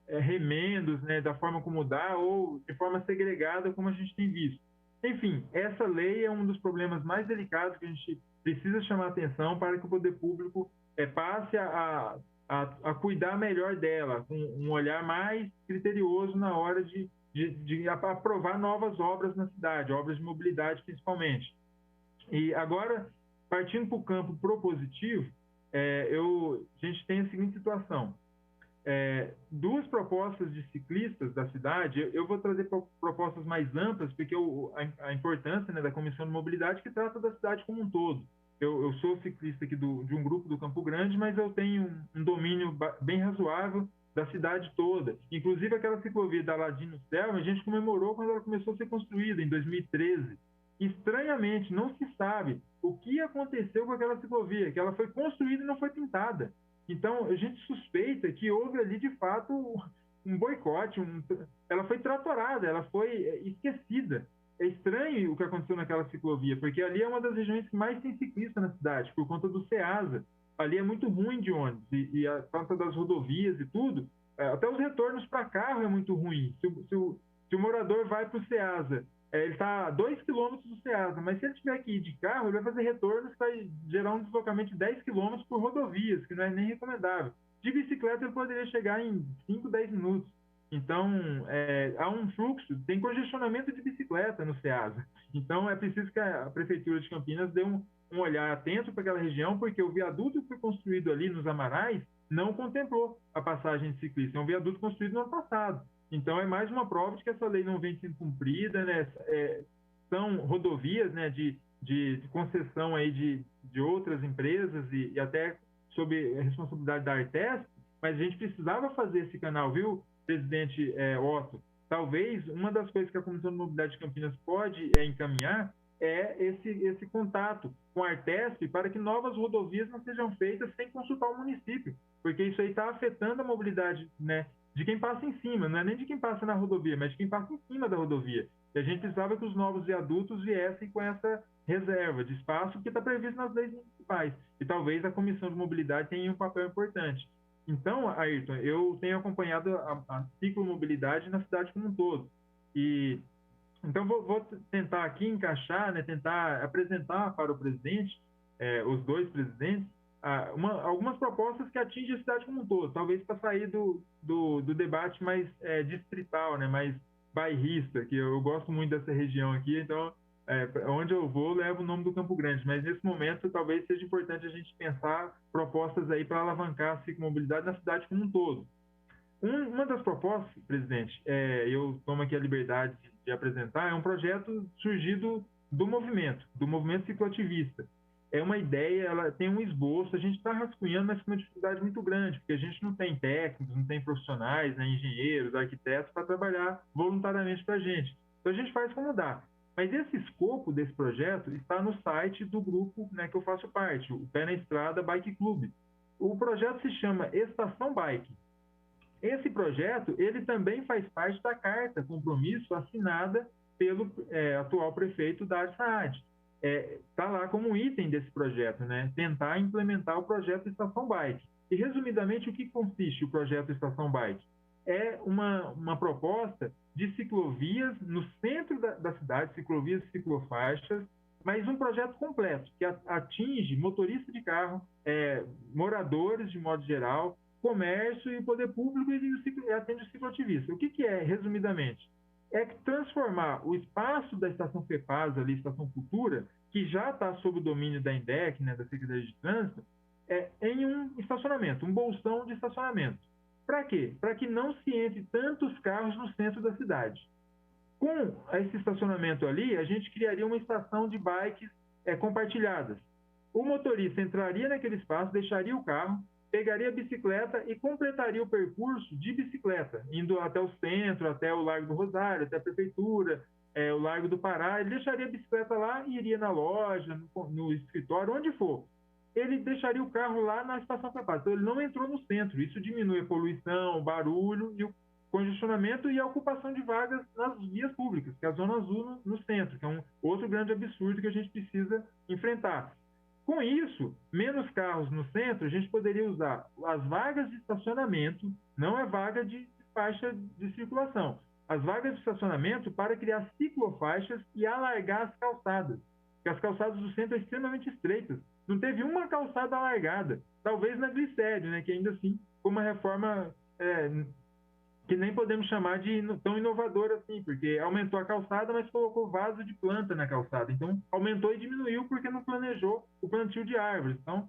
remendos, né, da forma como dá, ou de forma segregada, como a gente tem visto. Enfim, essa lei é um dos problemas mais delicados que a gente precisa chamar atenção para que o poder público passe a cuidar melhor dela, com um olhar mais criterioso na hora de aprovar novas obras na cidade, obras de mobilidade principalmente. E agora, partindo para o campo propositivo, a gente tem a seguinte situação. Duas propostas de ciclistas da cidade, eu vou trazer propostas mais amplas, porque a importância, né, da Comissão de Mobilidade, que trata da cidade como um todo. Eu sou ciclista aqui de um grupo do Campo Grande, mas eu tenho um domínio bem razoável da cidade toda. Inclusive, aquela ciclovia da Ladino Céu, a gente comemorou quando ela começou a ser construída, em 2013. Estranhamente, não se sabe o que aconteceu com aquela ciclovia, que ela foi construída e não foi pintada. Então, a gente suspeita que houve ali, de fato, um boicote, ela foi tratorada, ela foi esquecida. É estranho o que aconteceu naquela ciclovia, porque ali é uma das regiões que mais tem ciclista na cidade, por conta do Ceasa. Ali é muito ruim de ônibus, e a falta das rodovias e tudo, até os retornos para carro é muito ruim. Se o morador vai para o Ceasa, ele está a 2 quilômetros do Ceasa, mas se ele tiver que ir de carro, ele vai fazer retornos que vai gerar um deslocamento de 10 quilômetros por rodovias, que não é nem recomendável. De bicicleta, ele poderia chegar em 5, 10 minutos. Então, há um fluxo, tem congestionamento de bicicleta no Ceasa. Então, é preciso que a Prefeitura de Campinas dê um olhar atento para aquela região, porque o viaduto que foi construído ali nos Amarais não contemplou a passagem de ciclista. É um viaduto construído no ano passado. Então, é mais uma prova de que essa lei não vem sendo cumprida, né? São rodovias, né, de concessão aí de outras empresas e até sob a responsabilidade da Artesp, mas a gente precisava fazer esse canal, viu, presidente Otto? Talvez uma das coisas que a Comissão de Mobilidade de Campinas pode encaminhar é esse contato com a Artesp para que novas rodovias não sejam feitas sem consultar o município, porque isso aí está afetando a mobilidade, né, de quem passa em cima, não é nem de quem passa na rodovia, mas de quem passa em cima da rodovia. E a gente precisava que os novos viadutos viessem com essa reserva de espaço que está previsto nas leis municipais. E talvez a Comissão de Mobilidade tenha um papel importante. Então, Ayrton, eu tenho acompanhado a ciclomobilidade na cidade como um todo. Então, vou tentar aqui encaixar, né, tentar apresentar para o presidente, os dois presidentes, algumas propostas que atingem a cidade como um todo, talvez para sair do debate mais distrital, né, mais bairrista, que eu gosto muito dessa região aqui, então onde eu vou levo o nome do Campo Grande, mas nesse momento talvez seja importante a gente pensar propostas aí para alavancar a ciclomobilidade na cidade como um todo. Uma das propostas, presidente, eu tomo aqui a liberdade de apresentar, é um projeto surgido do movimento cicloativista. É uma ideia, ela tem um esboço, a gente está rascunhando, mas com uma dificuldade muito grande, porque a gente não tem técnicos, não tem profissionais, né, engenheiros, arquitetos para trabalhar voluntariamente para a gente. Então a gente faz como dá. Mas esse escopo desse projeto está no site do grupo, né, que eu faço parte, o Pé na Estrada Bike Club. O projeto se chama Estação Bike. Esse projeto, ele também faz parte da carta compromisso assinada pelo atual prefeito Darcy Saad. Está lá como um item desse projeto, né? Tentar implementar o projeto Estação Bike. E, resumidamente, o que consiste o projeto Estação Bike? É uma proposta de ciclovias no centro da cidade, ciclovias e ciclofaixas, mas um projeto completo, que atinge motorista de carro, moradores de modo geral, comércio e poder público e atende o cicloativista. O que é, resumidamente? É transformar o espaço da Estação FEPASA, ali, Estação Cultura, que já está sob o domínio da INDEC, né, da Secretaria de Trânsito, em um estacionamento, um bolsão de estacionamento. Para quê? Para que não se entre tantos carros no centro da cidade. Com esse estacionamento ali, a gente criaria uma estação de bikes compartilhadas. O motorista entraria naquele espaço, deixaria o carro, pegaria a bicicleta e completaria o percurso de bicicleta, indo até o centro, até o Largo do Rosário, até a Prefeitura, o Largo do Pará. Ele deixaria a bicicleta lá e iria na loja, no escritório, onde for. Ele deixaria o carro lá na estação FEPASA. Então, ele não entrou no centro. Isso diminui a poluição, o barulho e o congestionamento e a ocupação de vagas nas vias públicas, que é a Zona Azul no centro, que é um outro grande absurdo que a gente precisa enfrentar. Com isso, menos carros no centro, a gente poderia usar as vagas de estacionamento, não é vaga de faixa de circulação, as vagas de estacionamento para criar ciclofaixas e alargar as calçadas, porque as calçadas do centro são extremamente estreitas. Não teve uma calçada alargada, talvez na Glicério, né, que ainda assim foi uma reforma que nem podemos chamar de tão inovadora assim, porque aumentou a calçada, mas colocou vaso de planta na calçada. Então, aumentou e diminuiu porque não planejou o plantio de árvores. Então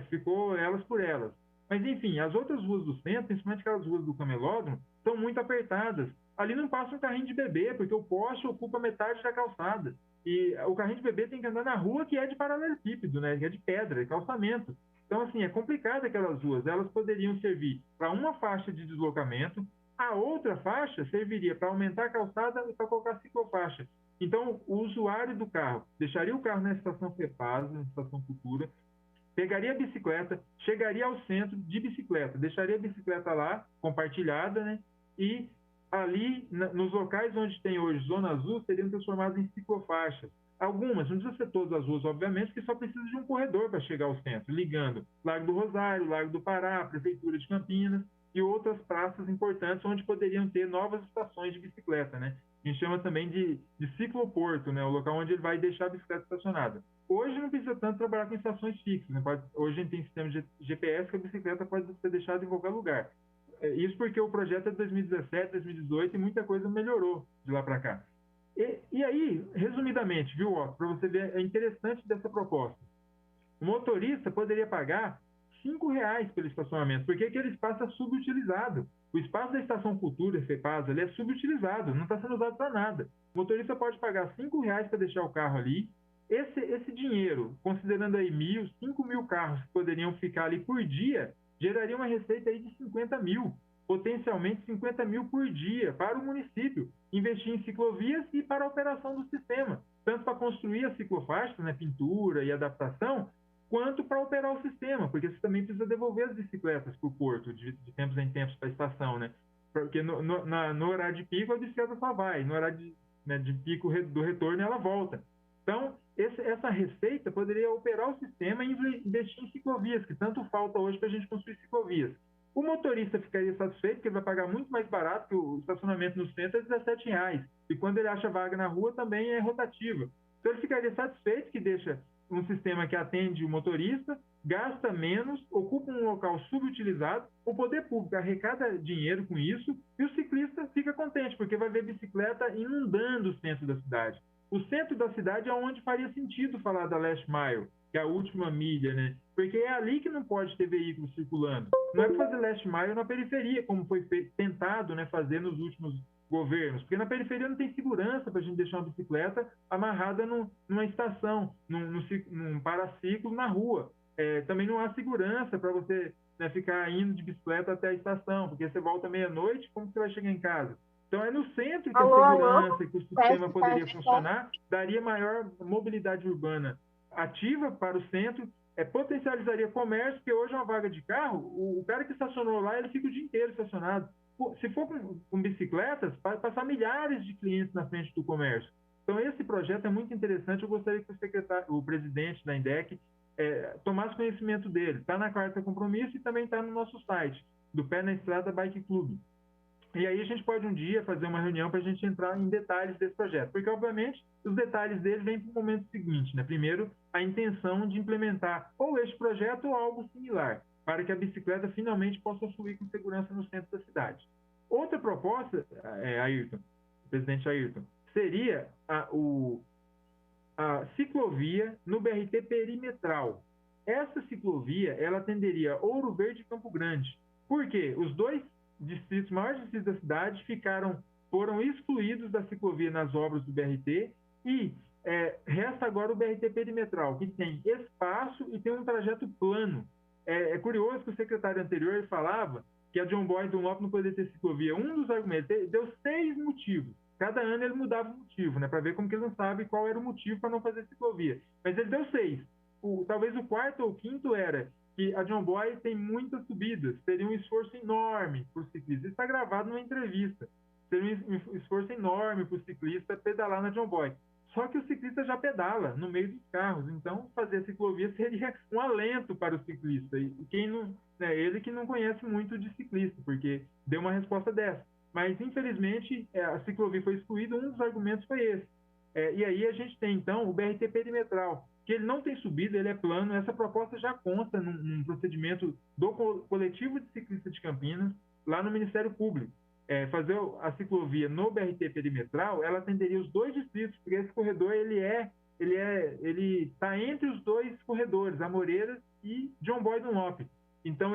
ficou elas por elas. Mas, enfim, as outras ruas do centro, principalmente aquelas ruas do Camelódromo, são muito apertadas. Ali não passa um carrinho de bebê, porque o poste ocupa metade da calçada. E o carrinho de bebê tem que andar na rua que é de paralelepípedo, né? Que é de pedra, é calçamento. Então, assim, é complicado aquelas ruas. Elas poderiam servir para uma faixa de deslocamento, a outra faixa serviria para aumentar a calçada e para colocar ciclofaixa. Então, o usuário do carro deixaria o carro na estação FEPASA, na estação Cultura, pegaria a bicicleta, chegaria ao centro de bicicleta, deixaria a bicicleta lá, compartilhada, né? E ali, nos locais onde tem hoje Zona Azul, seriam transformadas em ciclofaixas. Algumas, não precisa ser todas as ruas, obviamente, que só precisa de um corredor para chegar ao centro, ligando Largo do Rosário, Largo do Pará, Prefeitura de Campinas e outras praças importantes onde poderiam ter novas estações de bicicleta, né? A gente chama também de cicloporto, né? O local onde ele vai deixar a bicicleta estacionada. Hoje não precisa tanto trabalhar com estações fixas, né? Hoje a gente tem sistema de GPS que a bicicleta pode ser deixada em qualquer lugar. Isso porque o projeto é de 2017, 2018 e muita coisa melhorou de lá para cá. E aí, resumidamente, viu, Otto, para você ver, é interessante dessa proposta. O motorista poderia pagar R$5 pelo estacionamento, porque aquele espaço é subutilizado. O espaço da Estação Cultura, FEPASA, ele é subutilizado, não está sendo usado para nada. O motorista pode pagar R$5 para deixar o carro ali. Esse dinheiro, considerando aí 5.000 carros que poderiam ficar ali por dia, geraria uma receita aí de 50 mil, potencialmente 50 mil por dia para o município, investir em ciclovias e para a operação do sistema, tanto para construir a ciclofaixa, né, pintura e adaptação, quanto para operar o sistema, porque você também precisa devolver as bicicletas para o porto de tempos em tempos para a estação, né? Porque no horário de pico a bicicleta só vai, no horário de pico do retorno ela volta. Então, essa receita poderia operar o sistema e investir em ciclovias, que tanto falta hoje para a gente construir ciclovias. O motorista ficaria satisfeito, porque ele vai pagar muito mais barato, que o estacionamento no centro é R$17. E quando ele acha vaga na rua, também é rotativa. Então, ele ficaria satisfeito que deixa um sistema que atende o motorista, gasta menos, ocupa um local subutilizado, o poder público arrecada dinheiro com isso e o ciclista fica contente, porque vai ver bicicleta inundando o centro da cidade. O centro da cidade é onde faria sentido falar da last mile, que é a última milha, né? Porque é ali que não pode ter veículos circulando. Não é para fazer last mile na periferia, como foi tentado, né, fazer nos últimos governos, porque na periferia não tem segurança para a gente deixar uma bicicleta amarrada numa estação, num paraciclo na rua. Também não há segurança para você, né, ficar indo de bicicleta até a estação, porque você volta meia-noite, como você vai chegar em casa? Então é no centro que a segurança, que o sistema poderia funcionar, daria maior mobilidade urbana ativa para o centro, potencializaria comércio, porque hoje é uma vaga de carro, o cara que estacionou lá, ele fica o dia inteiro estacionado. Se for com bicicletas, vai passar milhares de clientes na frente do comércio. Então esse projeto é muito interessante, eu gostaria que o presidente da INDEC tomasse conhecimento dele. Está na Carta Compromisso e também está no nosso site, do Pé na Estrada Bike Club. E aí a gente pode um dia fazer uma reunião para a gente entrar em detalhes desse projeto, porque obviamente os detalhes dele vêm para o momento seguinte, né? Primeiro, a intenção de implementar ou este projeto ou algo similar, para que a bicicleta finalmente possa fluir com segurança no centro da cidade. Outra proposta, Ayrton, presidente Ayrton, seria a ciclovia no BRT perimetral. Essa ciclovia, ela atenderia Ouro Verde e Campo Grande. Por quê? Os dois maiores distritos da cidade foram excluídos da ciclovia nas obras do BRT e resta agora o BRT perimetral, que tem espaço e tem um trajeto plano. É curioso que o secretário anterior falava que a John Boy Dunlop não poderia ter ciclovia. Um dos argumentos, deu 6 motivos. Cada ano ele mudava o motivo, né, para ver como que ele não sabe qual era o motivo para não fazer ciclovia. Mas ele deu 6. Talvez o quarto ou quinto era que a John Boy tem muitas subidas, seria um esforço enorme para o ciclista. Isso está gravado numa entrevista. Seria um esforço enorme para o ciclista pedalar na John Boy. Só que o ciclista já pedala no meio dos carros, então fazer a ciclovia seria um alento para o ciclista. E quem não, ele que não conhece muito de ciclista, porque deu uma resposta dessa. Mas, infelizmente, a ciclovia foi excluída, um dos argumentos foi esse. E aí a gente tem, então, o BRT perimetral, que ele não tem subida, ele é plano. Essa proposta já consta num procedimento do Coletivo de Ciclistas de Campinas, lá no Ministério Público. Fazer a ciclovia no BRT perimetral, ela atenderia os 2 distritos, porque esse corredor ele está entre os 2 corredores, Amoreiras e John Boy Dunlop. Então,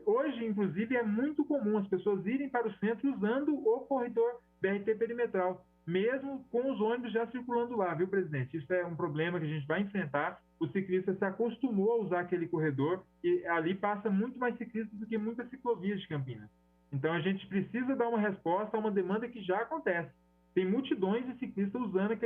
hoje, inclusive, é muito comum as pessoas irem para o centro usando o corredor BRT perimetral, mesmo com os ônibus já circulando lá, viu, presidente? Isso é um problema que a gente vai enfrentar. O ciclista se acostumou a usar aquele corredor e ali passa muito mais ciclistas do que muitas ciclovias de Campinas. Então, a gente precisa dar uma resposta a uma demanda que já acontece. Tem multidões de ciclistas usando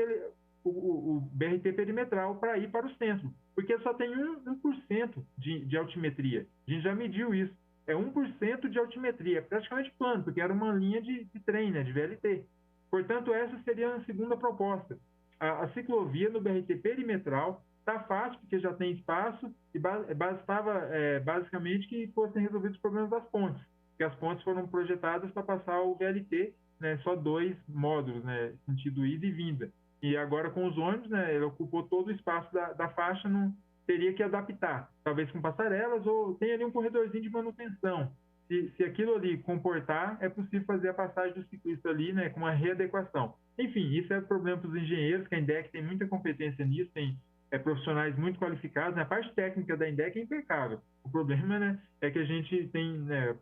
o BRT perimetral para ir para o centro, porque só tem 1% de altimetria. A gente já mediu isso. É 1% de altimetria, é praticamente plano, porque era uma linha de trem, né, de VLT. Portanto, essa seria a segunda proposta. A ciclovia no BRT perimetral está fácil, porque já tem espaço, e bastava basicamente que fossem resolvidos os problemas das pontes, porque as pontes foram projetadas para passar o VLT, né, só 2 módulos, né, sentido ida e vinda. E agora com os ônibus, né, ele ocupou todo o espaço da faixa, não teria que adaptar, talvez com passarelas ou tem ali um corredorzinho de manutenção. Se aquilo ali comportar, é possível fazer a passagem do ciclista ali, né, com uma readequação. Enfim, isso é problema para os engenheiros, que a INDEC tem muita competência nisso, tem profissionais muito qualificados, né? A parte técnica da INDEC é impecável. O problema, né, é que a gente tem, né,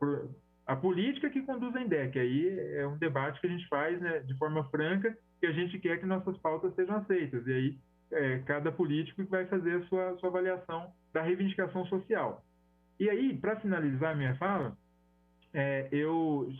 a política que conduz a INDEC. Aí é um debate que a gente faz, né, de forma franca, que a gente quer que nossas pautas sejam aceitas. E aí cada político vai fazer a sua avaliação da reivindicação social. E aí, para finalizar a minha fala,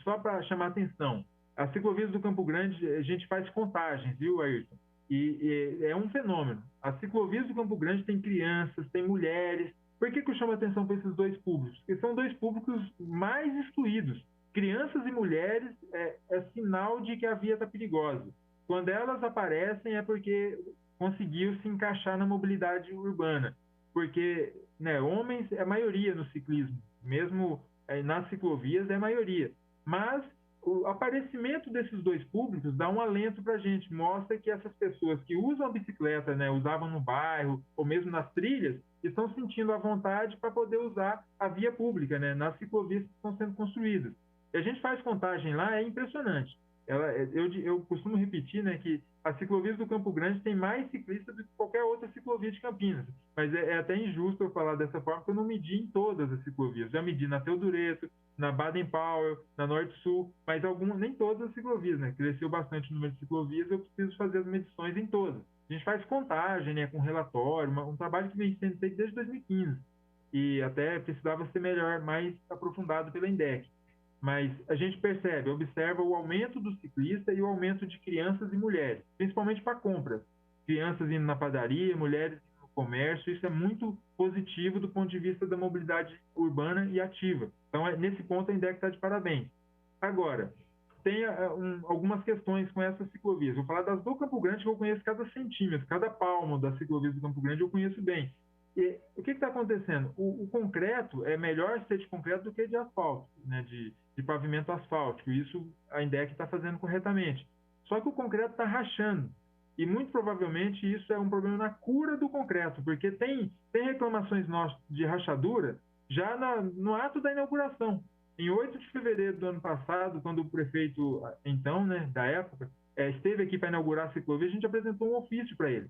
só para chamar a atenção, as ciclovias do Campo Grande, a gente faz contagens, viu, Ayrton? E é um fenômeno. As ciclovias do Campo Grande tem crianças, tem mulheres. Por que eu chamo a atenção para esses 2 públicos? Porque são 2 públicos mais excluídos. Crianças e mulheres é sinal de que a via está perigosa. Quando elas aparecem é porque conseguiu se encaixar na mobilidade urbana. Porque, né, homens é a maioria no ciclismo, mesmo nas ciclovias é a maioria. Mas o aparecimento desses dois públicos dá um alento para a gente, mostra que essas pessoas que usam a bicicleta, né, usavam no bairro ou mesmo nas trilhas, estão sentindo a vontade para poder usar a via pública, né, nas ciclovias que estão sendo construídas. E a gente faz contagem lá, é impressionante. Eu costumo repetir, né, que as ciclovias do Campo Grande tem mais ciclistas do que qualquer outra ciclovia de Campinas. Mas é até injusto eu falar dessa forma, porque eu não medi em todas as ciclovias. Já medi na Teodureto, na Baden-Powell, na Norte-Sul, mas nem todas as ciclovias, né? Cresceu bastante o número de ciclovias, eu preciso fazer as medições em todas. A gente faz contagem, né, com relatório, um trabalho que vem sendo feito desde 2015. E até precisava ser melhor, mais aprofundado pela INDEC. Mas a gente observa o aumento do ciclista e o aumento de crianças e mulheres, principalmente para compras. Crianças indo na padaria, mulheres indo no comércio, isso é muito positivo do ponto de vista da mobilidade urbana e ativa. Então, nesse ponto, a INDEC está de parabéns. Agora, tem algumas questões com essas ciclovias. Vou falar das do Campo Grande, que eu conheço cada centímetro, cada palmo das ciclovias do Campo Grande eu conheço bem. E o que está acontecendo? O concreto é melhor ser de concreto do que de asfalto, né, de pavimento asfáltico. Isso a INDEC está fazendo corretamente. Só que o concreto está rachando. E muito provavelmente isso é um problema na cura do concreto, porque tem reclamações nossas de rachadura já no ato da inauguração. Em 8 de fevereiro do ano passado, quando o prefeito, então, né, da época, esteve aqui para inaugurar a ciclovia, a gente apresentou um ofício para ele,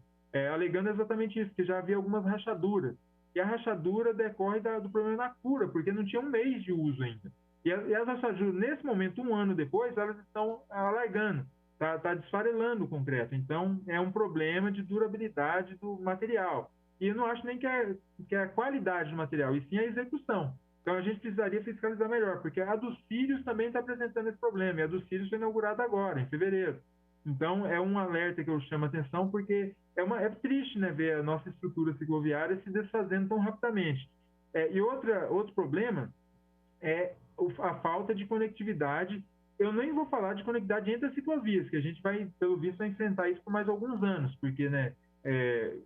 alegando exatamente isso, que já havia algumas rachaduras. E a rachadura decorre do problema na cura, porque não tinha um mês de uso ainda. E as rachaduras, nesse momento, um ano depois, elas estão alargando, está desfarelando o concreto. Então, é um problema de durabilidade do material. E eu não acho nem que é a qualidade do material, e sim a execução. Então, a gente precisaria fiscalizar melhor, porque a dos Círios também está apresentando esse problema, e a dos Círios foi inaugurada agora, em fevereiro. Então, é um alerta que eu chamo a atenção, porque é triste, né, ver a nossa estrutura cicloviária se desfazendo tão rapidamente. E outro problema é a falta de conectividade. Eu nem vou falar de conectividade entre as ciclovias, que a gente vai, pelo visto, vai enfrentar isso por mais alguns anos, porque, né,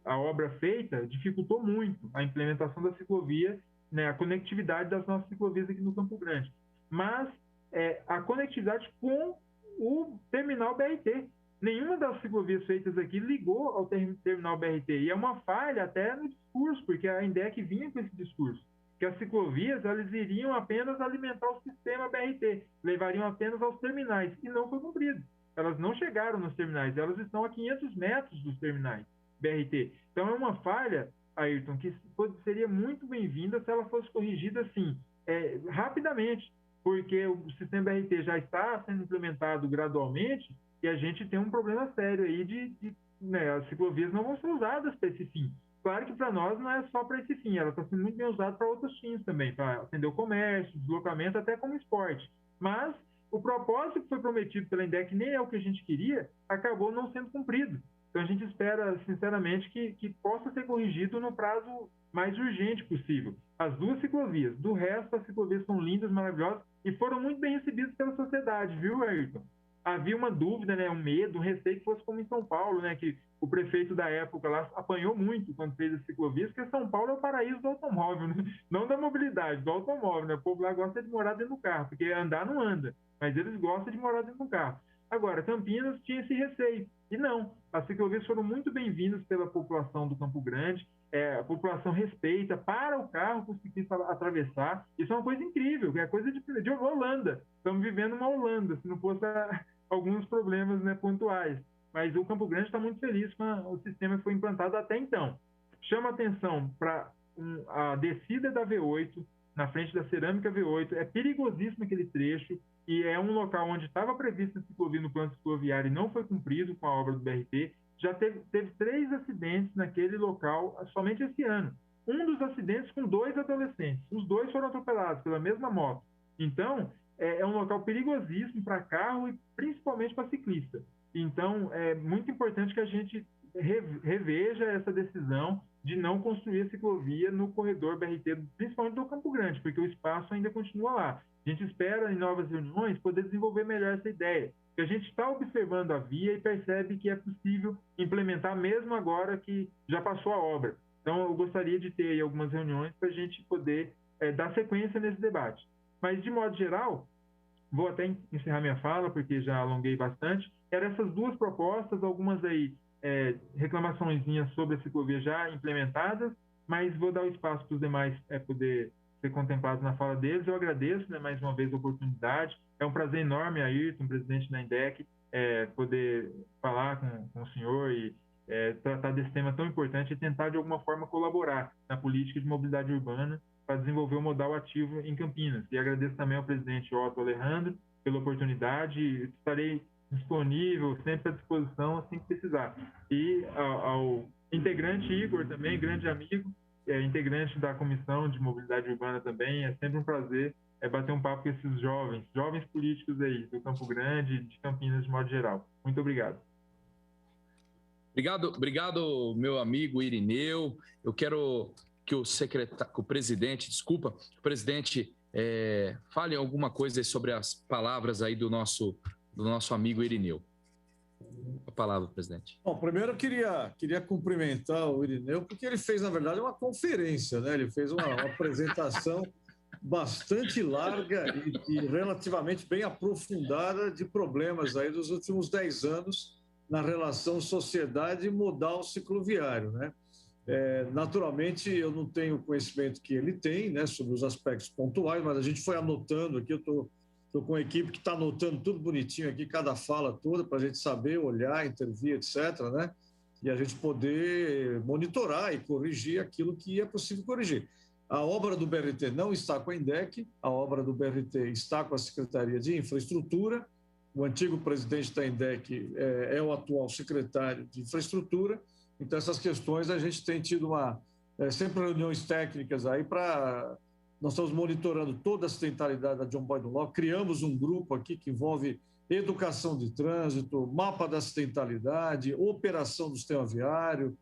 a obra feita dificultou muito a implementação da ciclovia, né, a conectividade das nossas ciclovias aqui no Campo Grande. Mas a conectividade com o terminal BRT. Nenhuma das ciclovias feitas aqui ligou ao terminal BRT. E é uma falha até no discurso, porque a INDEC vinha com esse discurso, que as ciclovias elas iriam apenas alimentar o sistema BRT, levariam apenas aos terminais, e não foi cumprido. Elas não chegaram nos terminais, elas estão a 500 metros dos terminais BRT. Então é uma falha, Ayrton, que seria muito bem-vinda se ela fosse corrigida assim, rapidamente, porque o sistema BRT já está sendo implementado gradualmente e a gente tem um problema sério aí né, as ciclovias não vão ser usadas para esse fim. Claro que para nós não é só para esse fim, ela está sendo muito bem usada para outros fins também, para atender o comércio, deslocamento, até como esporte. Mas o propósito que foi prometido pela INDEC, nem é o que a gente queria, acabou não sendo cumprido. Então a gente espera, sinceramente, que possa ser corrigido no prazo mais urgente possível. As duas ciclovias, do resto, as ciclovias são lindas, maravilhosas e foram muito bem recebidas pela sociedade, viu, Ayrton? Havia uma dúvida, né, um medo, um receio que fosse como em São Paulo, né, que o prefeito da época lá apanhou muito quando fez as ciclovias, porque São Paulo é o paraíso do automóvel, né? Não da mobilidade, do automóvel, né? O povo lá gosta de morar dentro do carro, porque andar não anda, mas eles gostam de morar dentro do carro. Agora, Campinas tinha esse receio, e não, as ciclovias foram muito bem-vindas pela população do Campo Grande, a população respeita, para o carro conseguir atravessar, isso é uma coisa incrível, é coisa de Holanda, estamos vivendo uma Holanda, se não fosse alguns problemas, né, pontuais, mas o Campo Grande está muito feliz com o sistema que foi implantado até então. Chama atenção para a descida da V8, na frente da Cerâmica V8, é perigosíssimo aquele trecho, e é um local onde estava prevista a ciclovia no plano cicloviário e não foi cumprido com a obra do BRT. Já teve 3 acidentes naquele local somente esse ano. Um dos acidentes com 2 adolescentes. Os 2 foram atropelados pela mesma moto. Então, é um local perigosíssimo para carro e principalmente para ciclista. Então, é muito importante que a gente reveja essa decisão de não construir a ciclovia no corredor BRT, principalmente do Campo Grande, porque o espaço ainda continua lá. A gente espera, em novas reuniões, poder desenvolver melhor essa ideia. A gente está observando a via e percebe que é possível implementar mesmo agora que já passou a obra. Então, eu gostaria de ter aí algumas reuniões para a gente poder dar sequência nesse debate. Mas, de modo geral, vou até encerrar minha fala, porque já alonguei bastante. Eram essas duas propostas, algumas aí reclamaçõezinhas sobre a ciclovia já implementadas, mas vou dar o espaço para os demais poder ser contemplados na fala deles. Eu agradeço, né, mais uma vez a oportunidade. É um prazer enorme, Ayrton, presidente da INDEC, poder falar com o senhor e tratar desse tema tão importante e tentar, de alguma forma, colaborar na política de mobilidade urbana para desenvolver o modal ativo em Campinas. E agradeço também ao presidente Otto Alejandro pela oportunidade. Estarei disponível, sempre à disposição, assim que precisar. E ao integrante Igor também, grande amigo, integrante da Comissão de Mobilidade Urbana também, é sempre um prazer bater um papo com esses jovens políticos aí, do Campo Grande, de Campinas de modo geral. Muito obrigado. Obrigado, meu amigo Irineu. Eu quero que o presidente fale alguma coisa sobre as palavras aí do nosso amigo Irineu. A palavra, presidente. Bom, primeiro eu queria cumprimentar o Irineu, porque ele fez, na verdade, uma conferência, né? Ele fez uma apresentação bastante larga e relativamente bem aprofundada de problemas aí dos últimos 10 anos na relação sociedade e modal cicloviário, né? Naturalmente, eu não tenho o conhecimento que ele tem, né, sobre os aspectos pontuais, mas a gente foi anotando aqui, eu estou com uma equipe que está anotando tudo bonitinho aqui, cada fala toda, para a gente saber, olhar, intervir, etc., né? E a gente poder monitorar e corrigir aquilo que é possível corrigir. A obra do BRT não está com a INDEC, a obra do BRT está com a Secretaria de Infraestrutura, o antigo presidente da INDEC é o atual secretário de Infraestrutura, então essas questões a gente tem tido sempre reuniões técnicas aí para... Nós estamos monitorando toda a acidentalidade da John Boyd Dunlop, criamos um grupo aqui que envolve educação de trânsito, mapa da acidentalidade, operação do sistema viário,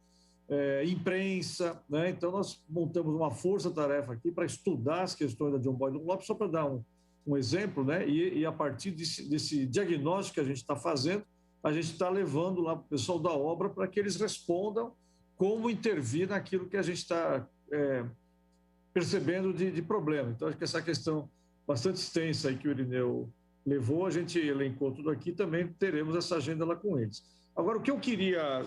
imprensa, né? Então nós montamos uma força-tarefa aqui para estudar as questões da John Boyd Dunlop, só para dar um exemplo, né? E a partir desse diagnóstico que a gente está fazendo, a gente está levando lá para o pessoal da obra para que eles respondam como intervir naquilo que a gente está percebendo de problema. Então, acho que essa questão bastante extensa aí que o Irineu levou, a gente elencou tudo aqui, também teremos essa agenda lá com eles. Agora, o que eu queria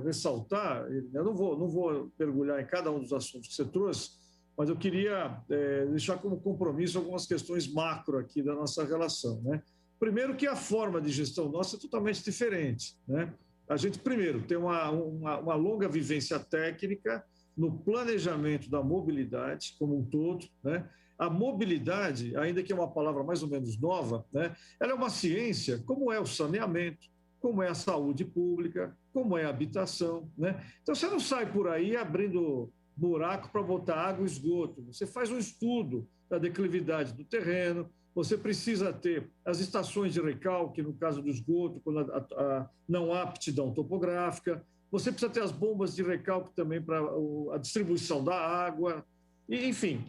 ressaltar, eu não vou mergulhar em cada um dos assuntos que você trouxe, mas eu queria deixar como compromisso algumas questões macro aqui da nossa relação, né? Primeiro que a forma de gestão nossa é totalmente diferente, né? A gente, primeiro, tem uma longa vivência técnica no planejamento da mobilidade como um todo, né? A mobilidade, ainda que é uma palavra mais ou menos nova, né? Ela é uma ciência, como é o saneamento, como é a saúde pública, como é a habitação, né? Então, você não sai por aí abrindo buraco para botar água e esgoto. Você faz um estudo da declividade do terreno, você precisa ter as estações de recalque, no caso do esgoto, quando não há aptidão topográfica, você precisa ter as bombas de recalque também para a distribuição da água, e, enfim,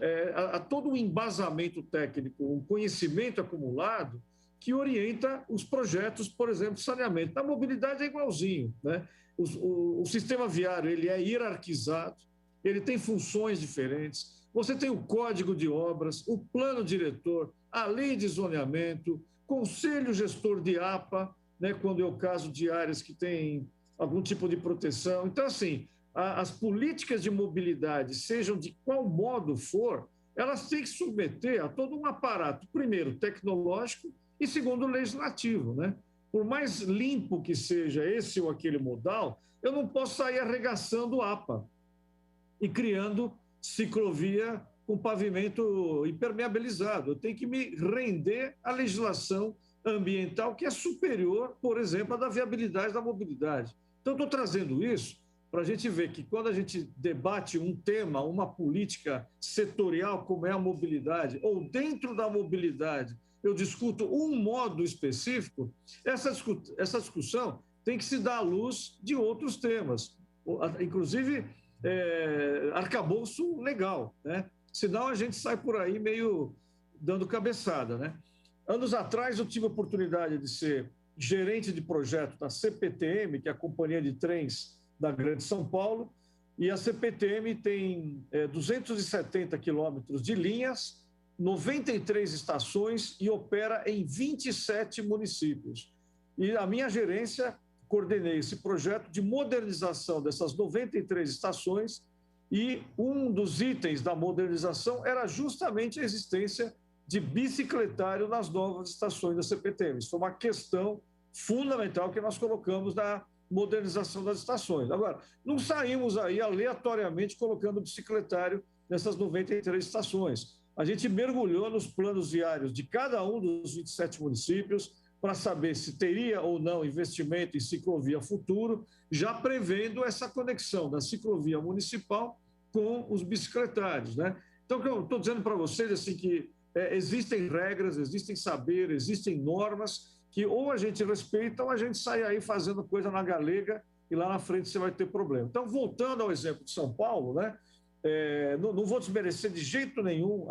há todo um embasamento técnico, um conhecimento acumulado que orienta os projetos, por exemplo, de saneamento. Na mobilidade é igualzinho, né? O sistema viário ele é hierarquizado, ele tem funções diferentes, você tem o código de obras, o plano diretor, a lei de zoneamento, conselho gestor de APA, né, quando é o caso de áreas que têm algum tipo de proteção. Então, assim, as políticas de mobilidade, sejam de qual modo for, elas têm que submeter a todo um aparato, primeiro, tecnológico e, segundo, legislativo, né? Por mais limpo que seja esse ou aquele modal, eu não posso sair arregaçando APA e criando ciclovia com pavimento impermeabilizado. Eu tenho que me render à legislação ambiental que é superior, por exemplo, à da viabilidade da mobilidade. Então, estou trazendo isso para a gente ver que quando a gente debate um tema, uma política setorial como é a mobilidade, ou dentro da mobilidade eu discuto um modo específico, essa discussão tem que se dar à luz de outros temas, inclusive arcabouço legal, né? Senão a gente sai por aí meio dando cabeçada, né? Anos atrás eu tive a oportunidade de ser gerente de projeto da CPTM, que é a Companhia de Trens da Grande São Paulo, e a CPTM tem 270 quilômetros de linhas 93 estações e opera em 27 municípios. E a minha gerência coordenei esse projeto de modernização dessas 93 estações e um dos itens da modernização era justamente a existência de bicicletário nas novas estações da CPTM. Isso foi uma questão fundamental que nós colocamos na modernização das estações. Agora, não saímos aí aleatoriamente colocando bicicletário nessas 93 estações. A gente mergulhou nos planos viários de cada um dos 27 municípios para saber se teria ou não investimento em ciclovia futuro, já prevendo essa conexão da ciclovia municipal com os bicicletários, né? Então, o que eu estou dizendo para vocês assim, que existem regras, existem saberes, existem normas que ou a gente respeita ou a gente sai aí fazendo coisa na galega e lá na frente você vai ter problema. Então, voltando ao exemplo de São Paulo, né? Não vou desmerecer de jeito nenhum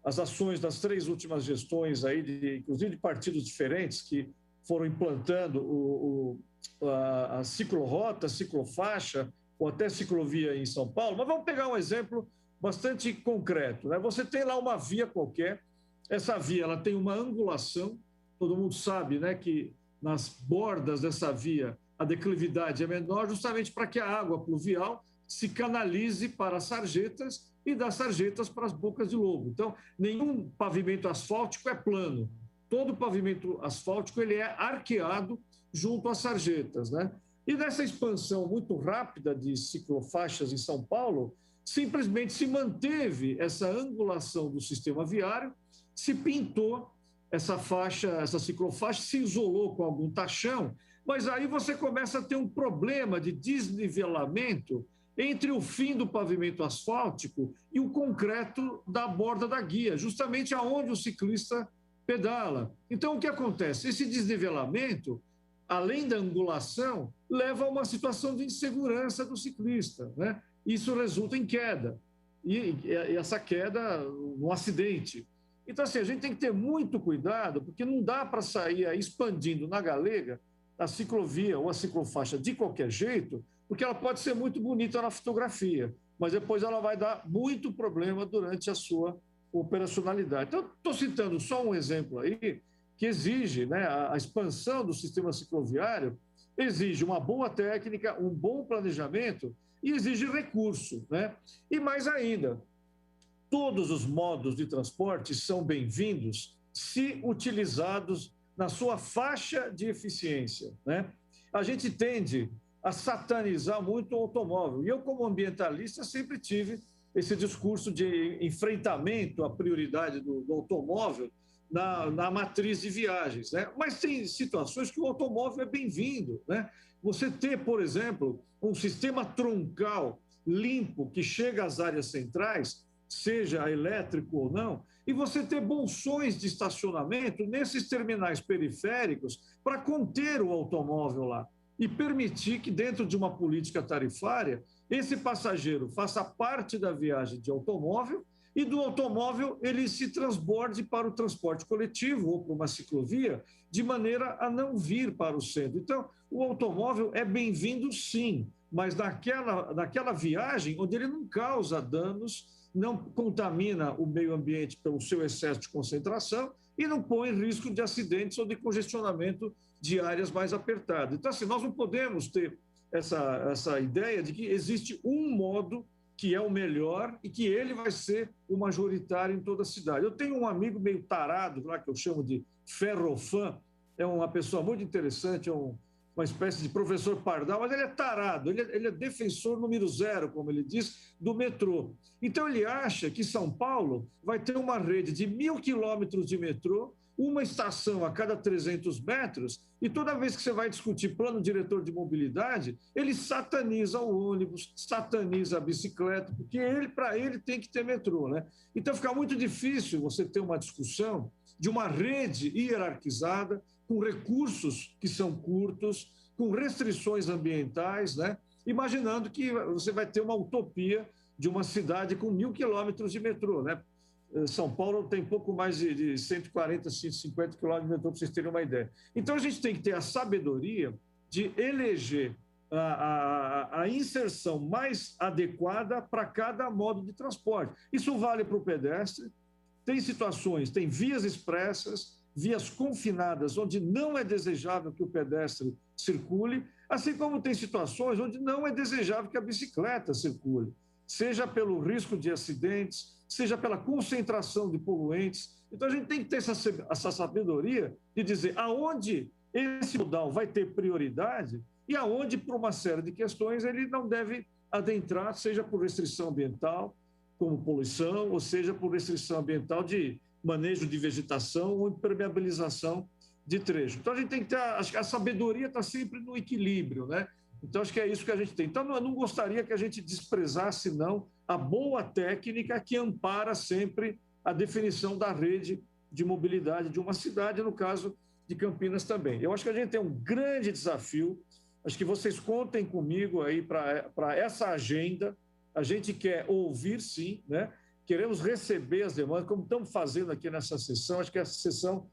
as ações das 3 últimas gestões, aí inclusive de partidos diferentes, que foram implantando a ciclorrota, ciclofaixa ou até ciclovia em São Paulo. Mas vamos pegar um exemplo bastante concreto, né? Você tem lá uma via qualquer, essa via ela tem uma angulação, todo mundo sabe, né, que nas bordas dessa via a declividade é menor, justamente para que a água pluvial se canalize para as sarjetas e das sarjetas para as bocas de lobo. Então, nenhum pavimento asfáltico é plano. Todo pavimento asfáltico ele é arqueado junto às sarjetas, né? E nessa expansão muito rápida de ciclofaixas em São Paulo, simplesmente se manteve essa angulação do sistema viário, se pintou essa faixa, essa ciclofaixa, se isolou com algum tachão, mas aí você começa a ter um problema de desnivelamento entre o fim do pavimento asfáltico e o concreto da borda da guia, justamente aonde o ciclista pedala. Então, o que acontece? Esse desnivelamento, além da angulação, leva a uma situação de insegurança do ciclista, né? Isso resulta em queda, e essa queda no acidente. Então, assim, a gente tem que ter muito cuidado, porque não dá para sair aí expandindo na galega a ciclovia ou a ciclofaixa de qualquer jeito, porque ela pode ser muito bonita na fotografia, mas depois ela vai dar muito problema durante a sua operacionalidade. Então, estou citando só um exemplo aí, que exige, né, a expansão do sistema cicloviário, exige uma boa técnica, um bom planejamento e exige recurso, né? E mais ainda, todos os modos de transporte são bem-vindos se utilizados na sua faixa de eficiência, né? A gente tende a satanizar muito o automóvel. E eu, como ambientalista, sempre tive esse discurso de enfrentamento à prioridade do automóvel na matriz de viagens, né? Mas tem situações que o automóvel é bem-vindo, né? Você ter, por exemplo, um sistema troncal limpo que chega às áreas centrais, seja elétrico ou não, e você ter bolsões de estacionamento nesses terminais periféricos para conter o automóvel lá e permitir que, dentro de uma política tarifária, esse passageiro faça parte da viagem de automóvel e do automóvel ele se transborde para o transporte coletivo ou para uma ciclovia, de maneira a não vir para o centro. Então, o automóvel é bem-vindo, sim, mas naquela viagem onde ele não causa danos, não contamina o meio ambiente pelo seu excesso de concentração e não põe em risco de acidentes ou de congestionamento de áreas mais apertadas. Então, assim, nós não podemos ter essa ideia de que existe um modo que é o melhor e que ele vai ser o majoritário em toda a cidade. Eu tenho um amigo meio tarado lá, que eu chamo de ferrofã, é uma pessoa muito interessante, é uma espécie de professor pardal, mas ele é tarado, ele é defensor número 0, como ele diz, do metrô. Então, ele acha que São Paulo vai ter uma rede de 1.000 quilômetros de metrô, uma estação a cada 300 metros, e toda vez que você vai discutir plano diretor de mobilidade, ele sataniza o ônibus, sataniza a bicicleta, porque para ele tem que ter metrô, né? Então, fica muito difícil você ter uma discussão de uma rede hierarquizada, com recursos que são curtos, com restrições ambientais, né? Imaginando que você vai ter uma utopia de uma cidade com 1.000 quilômetros de metrô, né? São Paulo tem pouco mais de 140, 150 quilômetros de metrô, para vocês terem uma ideia. Então, a gente tem que ter a sabedoria de eleger a inserção mais adequada para cada modo de transporte. Isso vale para o pedestre, tem situações, tem vias expressas, vias confinadas, onde não é desejável que o pedestre circule, assim como tem situações onde não é desejável que a bicicleta circule, seja pelo risco de acidentes, seja pela concentração de poluentes. Então, a gente tem que ter essa sabedoria de dizer aonde esse modal vai ter prioridade e aonde, por uma série de questões, ele não deve adentrar, seja por restrição ambiental, como poluição, ou seja por restrição ambiental de manejo de vegetação ou impermeabilização de trecho. Então, a gente tem que ter, acho que a sabedoria está sempre no equilíbrio, né? Então, acho que é isso que a gente tem. Então, eu não gostaria que a gente desprezasse, não, a boa técnica que ampara sempre a definição da rede de mobilidade de uma cidade, no caso de Campinas também. Eu acho que a gente tem um grande desafio, acho que vocês contem comigo aí para essa agenda. A gente quer ouvir, sim, né? Queremos receber as demandas, como estamos fazendo aqui nessa sessão. Acho que essa sessão,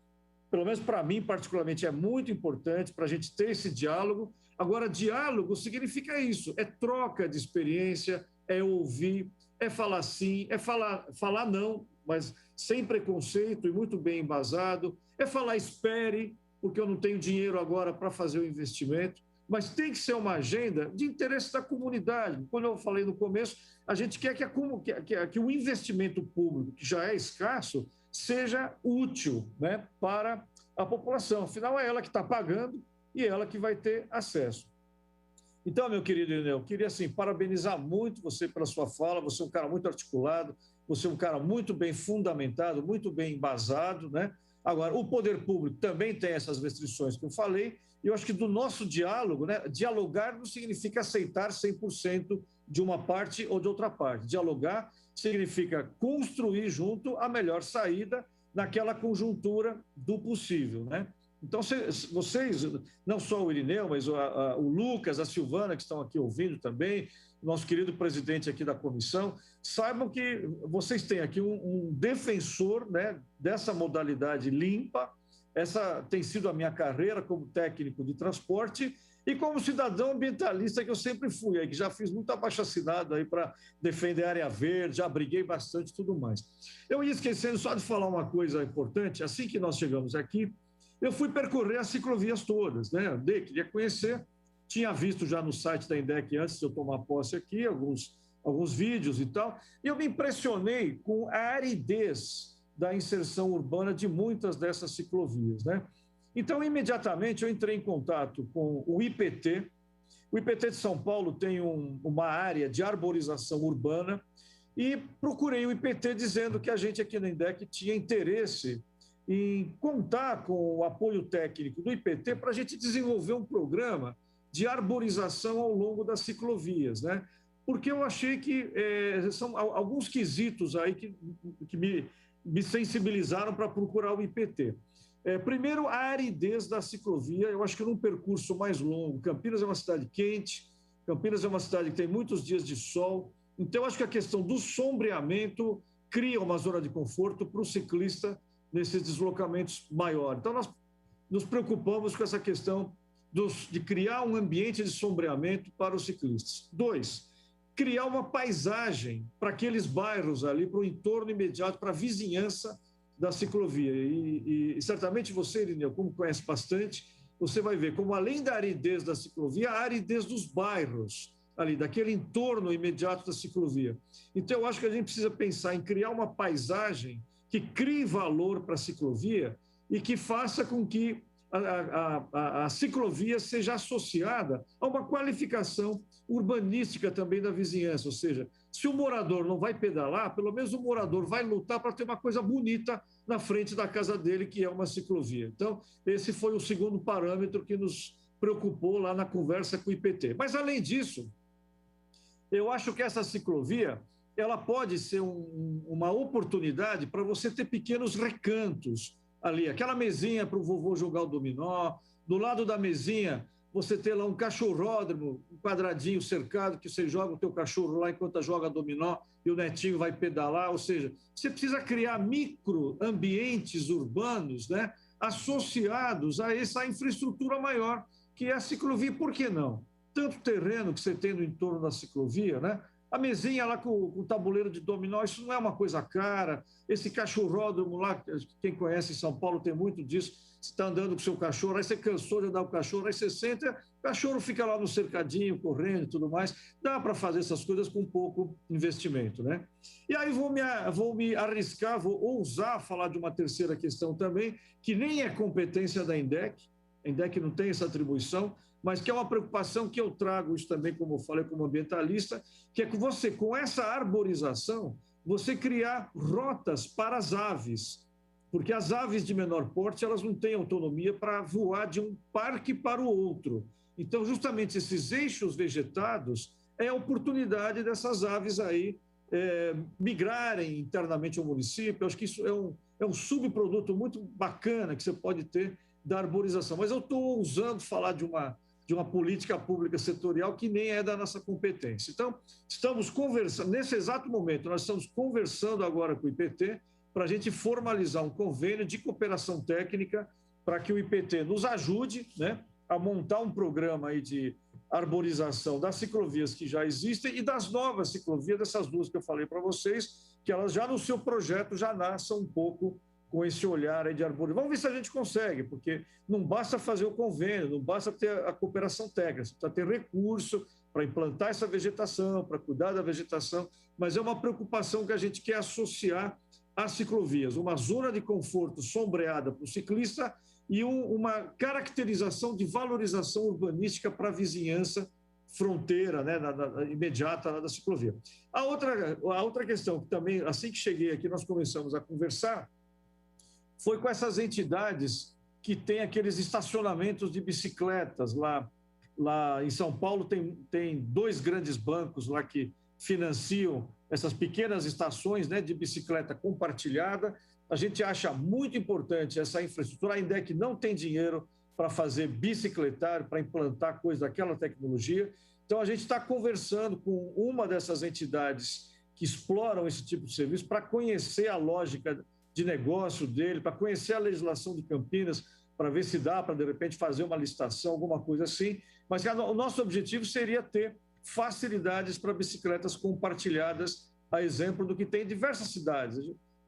pelo menos para mim particularmente, é muito importante para a gente ter esse diálogo. Agora, diálogo significa isso, é troca de experiência, é ouvir, é falar sim, é falar não, mas sem preconceito e muito bem embasado, é falar espere, porque eu não tenho dinheiro agora para fazer o investimento, mas tem que ser uma agenda de interesse da comunidade. Como eu falei no começo, a gente quer que o investimento público, que já é escasso, seja útil, né, para a população. Afinal, é ela que está pagando e ela que vai ter acesso. Então, meu querido Irineu, eu queria assim, parabenizar muito você pela sua fala. Você é um cara muito articulado, você é um cara muito bem fundamentado, muito bem embasado, né? Agora, o poder público também tem essas restrições que eu falei, e eu acho que do nosso diálogo, né, dialogar não significa aceitar 100% de uma parte ou de outra parte. Dialogar significa construir junto a melhor saída naquela conjuntura do possível, né? Então, vocês, não só o Irineu, mas o Lucas, a Silvana, que estão aqui ouvindo também, nosso querido presidente aqui da comissão, saibam que vocês têm aqui um defensor, né, dessa modalidade limpa. Essa tem sido a minha carreira como técnico de transporte e como cidadão ambientalista que eu sempre fui, aí, que já fiz muito abaixo-assinado aí para defender a área verde, já briguei bastante e tudo mais. Eu ia esquecendo só de falar uma coisa importante. Assim que nós chegamos aqui, eu fui percorrer as ciclovias todas, né? Queria conhecer, tinha visto já no site da INDEC antes de eu tomar posse aqui, alguns vídeos e tal, e eu me impressionei com a aridez da inserção urbana de muitas dessas ciclovias, né? Então, imediatamente, eu entrei em contato com o IPT. O IPT de São Paulo tem uma área de arborização urbana e procurei o IPT dizendo que a gente aqui na INDEC tinha interesse em contar com o apoio técnico do IPT para a gente desenvolver um programa de arborização ao longo das ciclovias, né? Porque eu achei que são alguns quesitos aí que me sensibilizaram para procurar o IPT. Primeiro, a aridez da ciclovia. Eu acho que num percurso mais longo, Campinas é uma cidade quente, Campinas é uma cidade que tem muitos dias de sol, então eu acho que a questão do sombreamento cria uma zona de conforto para o ciclista nesses deslocamentos maiores. Então, nós nos preocupamos com essa questão de criar um ambiente de sombreamento para os ciclistas. 2, criar uma paisagem para aqueles bairros ali, para o entorno imediato, para a vizinhança da ciclovia. E certamente você, Irineu, como conhece bastante, você vai ver como, além da aridez da ciclovia, a aridez dos bairros ali, daquele entorno imediato da ciclovia. Então, eu acho que a gente precisa pensar em criar uma paisagem que crie valor para a ciclovia e que faça com que a ciclovia seja associada a uma qualificação urbanística também da vizinhança. Ou seja, se o morador não vai pedalar, pelo menos o morador vai lutar para ter uma coisa bonita na frente da casa dele, que é uma ciclovia. Então, esse foi o segundo parâmetro que nos preocupou lá na conversa com o IPT. Mas, além disso, eu acho que essa ciclovia ela pode ser uma oportunidade para você ter pequenos recantos ali, aquela mesinha para o vovô jogar o dominó, do lado da mesinha você ter lá um cachorródromo, um quadradinho cercado, que você joga o teu cachorro lá enquanto joga dominó e o netinho vai pedalar, ou seja, você precisa criar microambientes urbanos, né, associados a essa infraestrutura maior, que é a ciclovia. Por que não? Tanto terreno que você tem no entorno da ciclovia, né? A mesinha lá com o tabuleiro de dominó, isso não é uma coisa cara. Esse cachorródromo lá, quem conhece São Paulo tem muito disso. Você está andando com o seu cachorro, aí você cansou de andar com o cachorro, aí você senta, o cachorro fica lá no cercadinho, correndo e tudo mais. Dá para fazer essas coisas com pouco investimento, né? E aí vou me arriscar, vou ousar falar de uma terceira questão também, que nem é competência da INDEC, a INDEC não tem essa atribuição, mas que é uma preocupação que eu trago isso também, como eu falei, como ambientalista, que é que você, com essa arborização, você criar rotas para as aves, porque as aves de menor porte, elas não têm autonomia para voar de um parque para o outro. Então, justamente esses eixos vegetados é a oportunidade dessas aves aí migrarem internamente ao município. Eu acho que isso é um subproduto muito bacana que você pode ter da arborização. Mas eu estou ousando falar de uma política pública setorial que nem é da nossa competência. Então, estamos conversando, nesse exato momento, nós estamos conversando agora com o IPT para a gente formalizar um convênio de cooperação técnica para que o IPT nos ajude, né, a montar um programa aí de arborização das ciclovias que já existem e das novas ciclovias, dessas duas que eu falei para vocês, que elas já no seu projeto já nasçam um pouco com esse olhar aí de arborização. Vamos ver se a gente consegue, porque não basta fazer o convênio, não basta ter a cooperação técnica, você precisa ter recurso para implantar essa vegetação, para cuidar da vegetação, mas é uma preocupação que a gente quer associar às ciclovias, uma zona de conforto sombreada para o ciclista e uma caracterização de valorização urbanística para a vizinhança fronteira, né, imediata da ciclovia. A outra questão, que também, assim que cheguei aqui, nós começamos a conversar, foi com essas entidades que têm aqueles estacionamentos de bicicletas. Lá em São Paulo tem 2 grandes bancos lá que financiam essas pequenas estações, né, de bicicleta compartilhada. A gente acha muito importante essa infraestrutura. A INDEC não tem dinheiro para fazer bicicletário, para implantar coisa daquela tecnologia. Então, a gente está conversando com uma dessas entidades que exploram esse tipo de serviço para conhecer a lógica de negócio dele, para conhecer a legislação de Campinas, para ver se dá para, de repente, fazer uma licitação, alguma coisa assim. Mas o nosso objetivo seria ter facilidades para bicicletas compartilhadas, a exemplo do que tem em diversas cidades.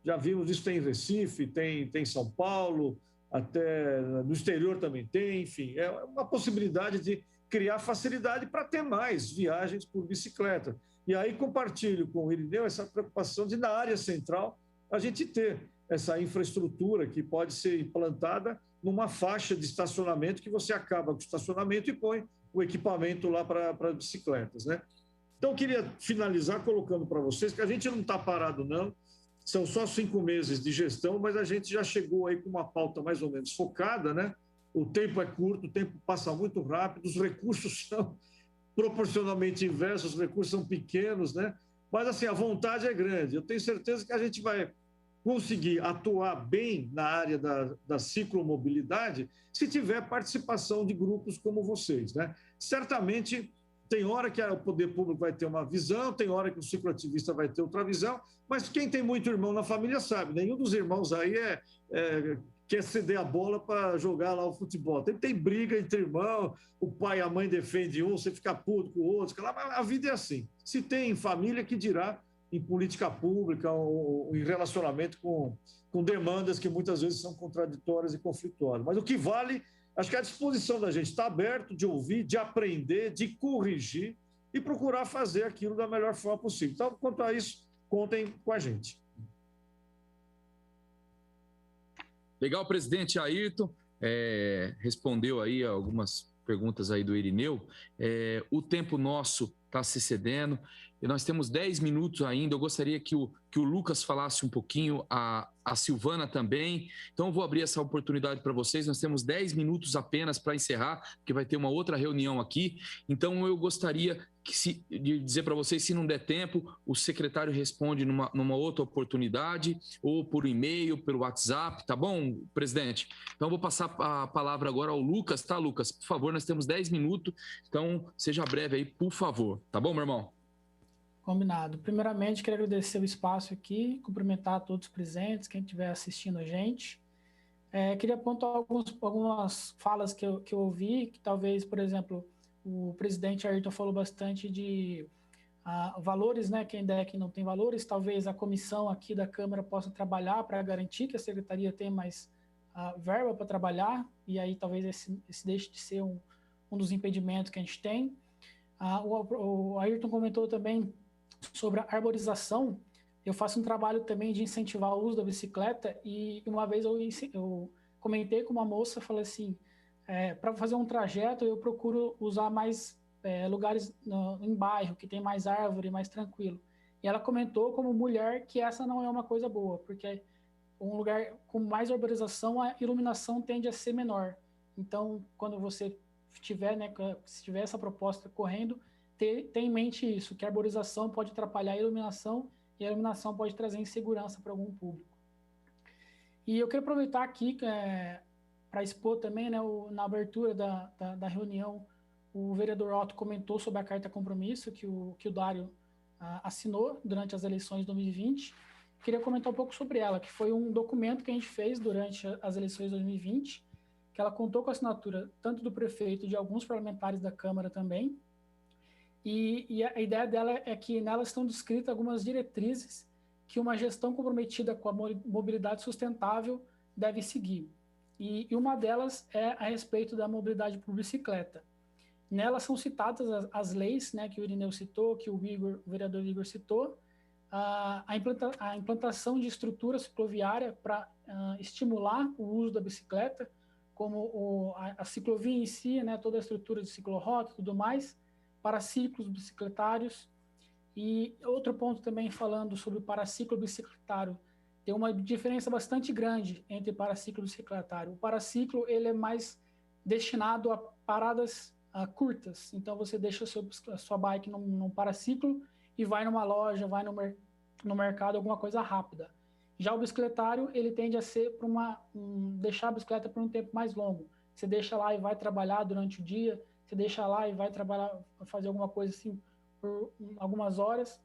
Já vimos isso, tem em Recife, tem em São Paulo, até no exterior também tem, enfim. É uma possibilidade de criar facilidade para ter mais viagens por bicicleta. E aí compartilho com o Irineu essa preocupação de, na área central, a gente ter essa infraestrutura que pode ser implantada numa faixa de estacionamento que você acaba com o estacionamento e põe o equipamento lá para bicicletas, né? Então, eu queria finalizar colocando para vocês que a gente não está parado, não. São só 5 meses de gestão, mas a gente já chegou aí com uma pauta mais ou menos focada, né? O tempo é curto, o tempo passa muito rápido, os recursos são proporcionalmente inversos, os recursos são pequenos, né? Mas, assim, a vontade é grande. Eu tenho certeza que a gente vai conseguir atuar bem na área da ciclomobilidade se tiver participação de grupos como vocês, né? Certamente tem hora que o poder público vai ter uma visão, tem hora que o cicloativista vai ter outra visão, mas quem tem muito irmão na família sabe, nenhum dos irmãos aí quer ceder a bola para jogar lá o futebol. Tem briga entre irmãos, o pai e a mãe defendem um, você fica puto com o outro, a vida é assim. Se tem família, que dirá em política pública ou em relacionamento com demandas que muitas vezes são contraditórias e conflituosas. Mas o que vale, acho que a disposição da gente está aberto de ouvir, de aprender, de corrigir e procurar fazer aquilo da melhor forma possível. Então, quanto a isso, contem com a gente. Legal, presidente Ayrton. Respondeu aí algumas perguntas aí do Irineu. O tempo nosso está se cedendo e nós temos 10 minutos ainda. Eu gostaria que o Lucas falasse um pouquinho, a Silvana também. Então, eu vou abrir essa oportunidade para vocês. Nós temos 10 minutos apenas para encerrar, porque vai ter uma outra reunião aqui. Então, eu gostaria de dizer para vocês, se não der tempo, o secretário responde numa outra oportunidade, ou por e-mail, pelo WhatsApp, tá bom, presidente? Então, eu vou passar a palavra agora ao Lucas, tá, Lucas? Por favor, nós temos 10 minutos, então seja breve aí, por favor. Tá bom, meu irmão? Combinado. Primeiramente, quero agradecer o espaço aqui, cumprimentar todos os presentes, quem estiver assistindo a gente. Queria apontar algumas falas que eu ouvi, que talvez, por exemplo, o presidente Ayrton falou bastante de valores, né, quem der, quem não tem valores, talvez a comissão aqui da Câmara possa trabalhar para garantir que a Secretaria tenha mais verba para trabalhar, e aí talvez esse deixe de ser um dos impedimentos que a gente tem. O Ayrton comentou também sobre a arborização. Eu faço um trabalho também de incentivar o uso da bicicleta, e uma vez eu comentei com uma moça, falei assim, para fazer um trajeto eu procuro usar mais lugares em bairro, que tem mais árvore, mais tranquilo. E ela comentou como mulher que essa não é uma coisa boa, porque um lugar com mais arborização, a iluminação tende a ser menor. Então, quando você tiver, né, se tiver essa proposta correndo, ter em mente isso, que a arborização pode atrapalhar a iluminação, e a iluminação pode trazer insegurança para algum público. E eu queria aproveitar aqui para expor também, né, na abertura da reunião, o vereador Otto comentou sobre a carta compromisso que o Dário assinou durante as eleições de 2020. Queria comentar um pouco sobre ela, que foi um documento que a gente fez durante as eleições de 2020, que ela contou com a assinatura tanto do prefeito e de alguns parlamentares da Câmara também. E a ideia dela é que nela estão descritas algumas diretrizes que uma gestão comprometida com a mobilidade sustentável deve seguir. E uma delas é a respeito da mobilidade por bicicleta. Nela são citadas as leis, né, que o Irineu citou, que o vereador Igor citou, a implantação de estrutura cicloviária para estimular o uso da bicicleta, como a ciclovia em si, né, toda a estrutura de ciclorrota e tudo mais, para ciclos bicicletários. E outro ponto também falando sobre o paraciclo bicicletário, tem uma diferença bastante grande entre paraciclo e bicicletário. O paraciclo ele é mais destinado a paradas curtas, então você deixa a sua bike num paraciclo e vai numa loja, vai no mercado, alguma coisa rápida. Já o bicicletário, ele tende a ser para deixar a bicicleta por um tempo mais longo. Você deixa lá e vai trabalhar durante o dia, você deixa lá e vai trabalhar, fazer alguma coisa assim por algumas horas.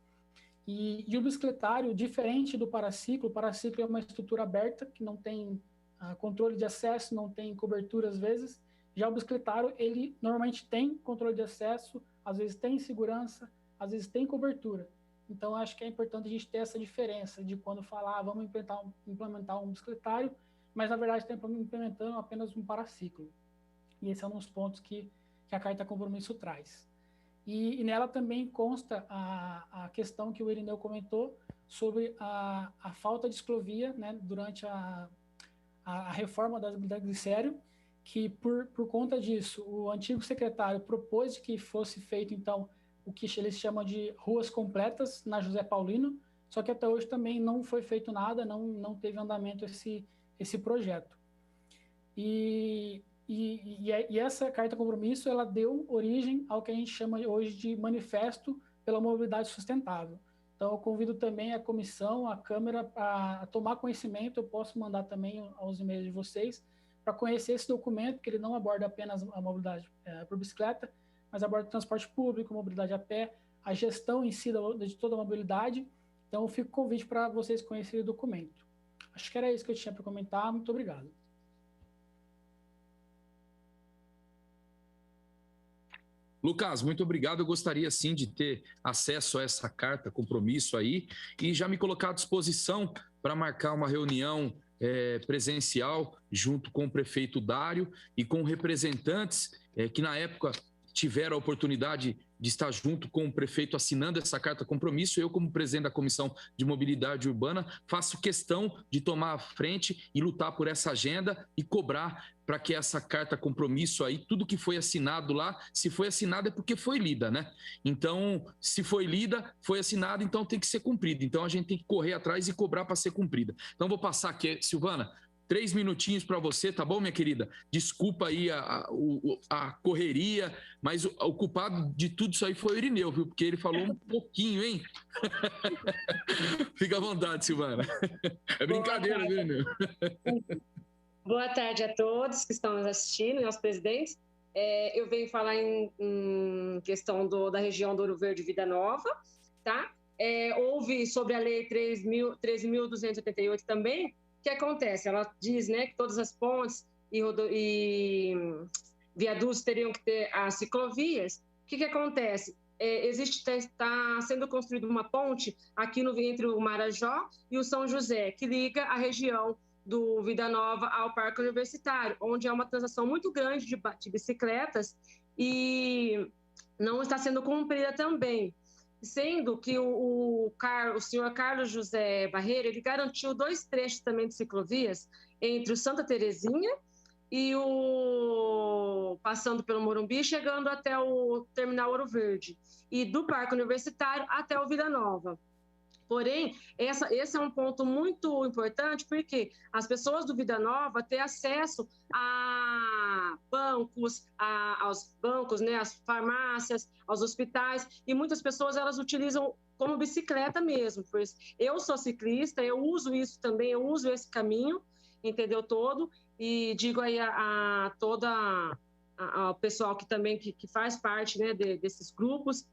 E o bicicletário, diferente do paraciclo, o paraciclo é uma estrutura aberta, que não tem controle de acesso, não tem cobertura às vezes. Já o bicicletário, ele normalmente tem controle de acesso, às vezes tem segurança, às vezes tem cobertura. Então, acho que é importante a gente ter essa diferença de quando falar, vamos implementar um bicicletário, mas, na verdade, está implementando apenas um paraciclo. E esse é um dos pontos que a Carta Compromisso traz. E nela também consta a questão que o Irineu comentou sobre a falta de ciclovia, né, durante a reforma da Glicério, que, por conta disso, o antigo secretário propôs que fosse feito, então, o que eles chamam de ruas completas na José Paulino, só que até hoje também não foi feito nada, não teve andamento esse projeto. E essa carta compromisso, ela deu origem ao que a gente chama hoje de Manifesto pela Mobilidade Sustentável. Então, eu convido também a comissão, a Câmara, a tomar conhecimento, eu posso mandar também aos e-mails de vocês, para conhecer esse documento, que ele não aborda apenas a mobilidade por bicicleta, mas aborda o transporte público, mobilidade a pé, a gestão em si de toda a mobilidade. Então, fica o convite para vocês conhecerem o documento. Acho que era isso que eu tinha para comentar. Muito obrigado. Lucas, muito obrigado. Eu gostaria, sim, de ter acesso a essa carta compromisso aí e já me colocar à disposição para marcar uma reunião presencial junto com o prefeito Dário e com representantes que, na época, tiveram a oportunidade de estar junto com o prefeito assinando essa carta compromisso. Eu, como presidente da Comissão de Mobilidade Urbana, faço questão de tomar a frente e lutar por essa agenda e cobrar para que essa carta compromisso aí, tudo que foi assinado lá, se foi assinado é porque foi lida, né? Então, se foi lida, foi assinado, então tem que ser cumprido. Então, a gente tem que correr atrás e cobrar para ser cumprida. Então, vou passar aqui, Silvana, 3 minutinhos para você, tá bom, minha querida? Desculpa aí a correria, mas o culpado de tudo isso aí foi o Irineu, viu? Porque ele falou um pouquinho, hein? Fica à vontade, Silvana. É brincadeira, viu, Irineu? Boa tarde a todos que estão nos assistindo, aos presidentes. Eu venho falar em questão da região do Ouro Verde Vida Nova, tá? Houve sobre a Lei 13.288 também. O que acontece? Ela diz, né, que todas as pontes e viadutos teriam que ter as ciclovias. O que acontece? está sendo construída uma ponte aqui entre o Marajó e o São José, que liga a região do Vida Nova ao Parque Universitário, onde há uma transação muito grande de bicicletas e não está sendo cumprida também. Sendo que o senhor Carlos José Barreira, ele garantiu 2 trechos também de ciclovias entre o Santa Terezinha e passando pelo Morumbi, chegando até o Terminal Ouro Verde, e do Parque Universitário até o Vida Nova. Porém, esse é um ponto muito importante, porque as pessoas do Vida Nova têm acesso a bancos, aos bancos, né, às farmácias, aos hospitais, e muitas pessoas elas utilizam como bicicleta mesmo. Pois eu sou ciclista, eu uso isso também, eu uso esse caminho, entendeu, todo, e digo aí a toda ao pessoal que também que faz parte, né, desses grupos,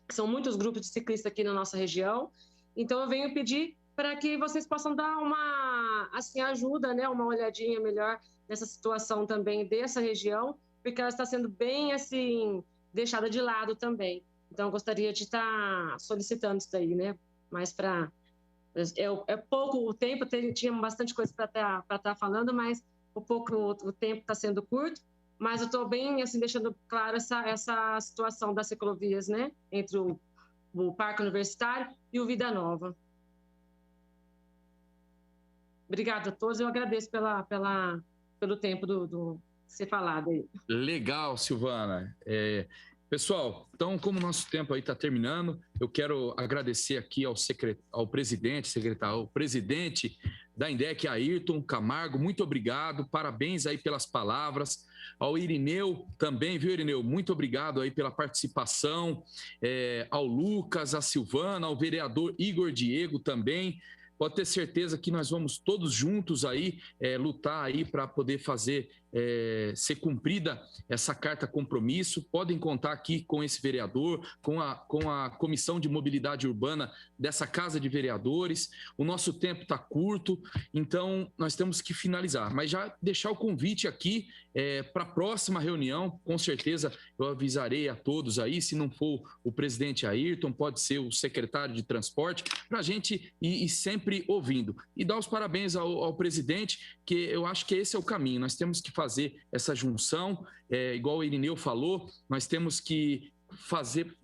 são muitos grupos de ciclistas aqui na nossa região. Então, eu venho pedir para que vocês possam dar uma ajuda, né, uma olhadinha melhor nessa situação também dessa região, porque ela está sendo bem assim, deixada de lado também. Então, eu gostaria de estar solicitando isso daí, né? Mas é pouco o tempo, tinha bastante coisa para estar falando, mas o tempo está sendo curto. Mas eu estou bem assim, deixando claro essa situação das ciclovias, né, entre o Parque Universitário e o Vida Nova. Obrigada a todos, eu agradeço pelo tempo do ser falado aí. Legal, Silvana. Pessoal, então, como o nosso tempo aí está terminando, eu quero agradecer aqui ao presidente da INDEC, Ayrton Camargo, muito obrigado, parabéns aí pelas palavras. Ao Irineu também, viu, Irineu? Muito obrigado aí pela participação, ao Lucas, à Silvana, ao vereador Igor Diego também. Pode ter certeza que nós vamos todos juntos aí lutar aí para poder ser cumprida essa carta compromisso. Podem contar aqui com esse vereador, com a Comissão de Mobilidade Urbana dessa Casa de Vereadores. O nosso tempo está curto, então nós temos que finalizar. Mas já deixar o convite aqui para a próxima reunião, com certeza eu avisarei a todos aí, se não for o presidente Ayrton, pode ser o secretário de transporte, para a gente ir sempre ouvindo. E dar os parabéns ao presidente, que eu acho que esse é o caminho, nós temos que fazer essa junção, igual o Irineu falou, nós temos que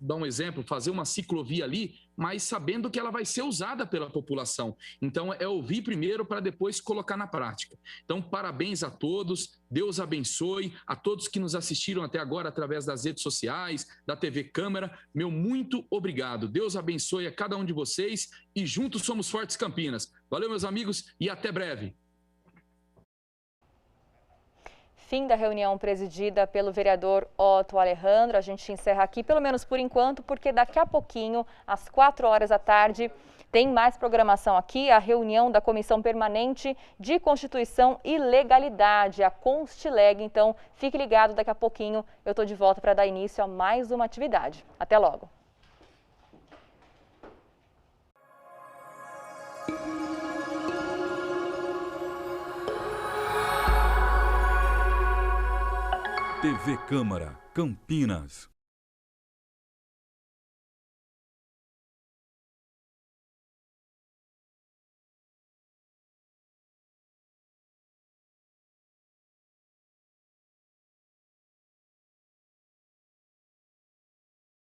dar um exemplo, fazer uma ciclovia ali, mas sabendo que ela vai ser usada pela população. Então, é ouvir primeiro para depois colocar na prática. Então, parabéns a todos, Deus abençoe a todos que nos assistiram até agora através das redes sociais, da TV Câmara. Meu muito obrigado. Deus abençoe a cada um de vocês e juntos somos fortes, Campinas. Valeu, meus amigos, e até breve. Fim da reunião presidida pelo vereador Otto Alejandro. A gente encerra aqui, pelo menos por enquanto, porque daqui a pouquinho, às 16h, tem mais programação aqui, a reunião da Comissão Permanente de Constituição e Legalidade, a Constileg. Então, fique ligado, daqui a pouquinho eu estou de volta para dar início a mais uma atividade. Até logo. TV Câmara, Campinas.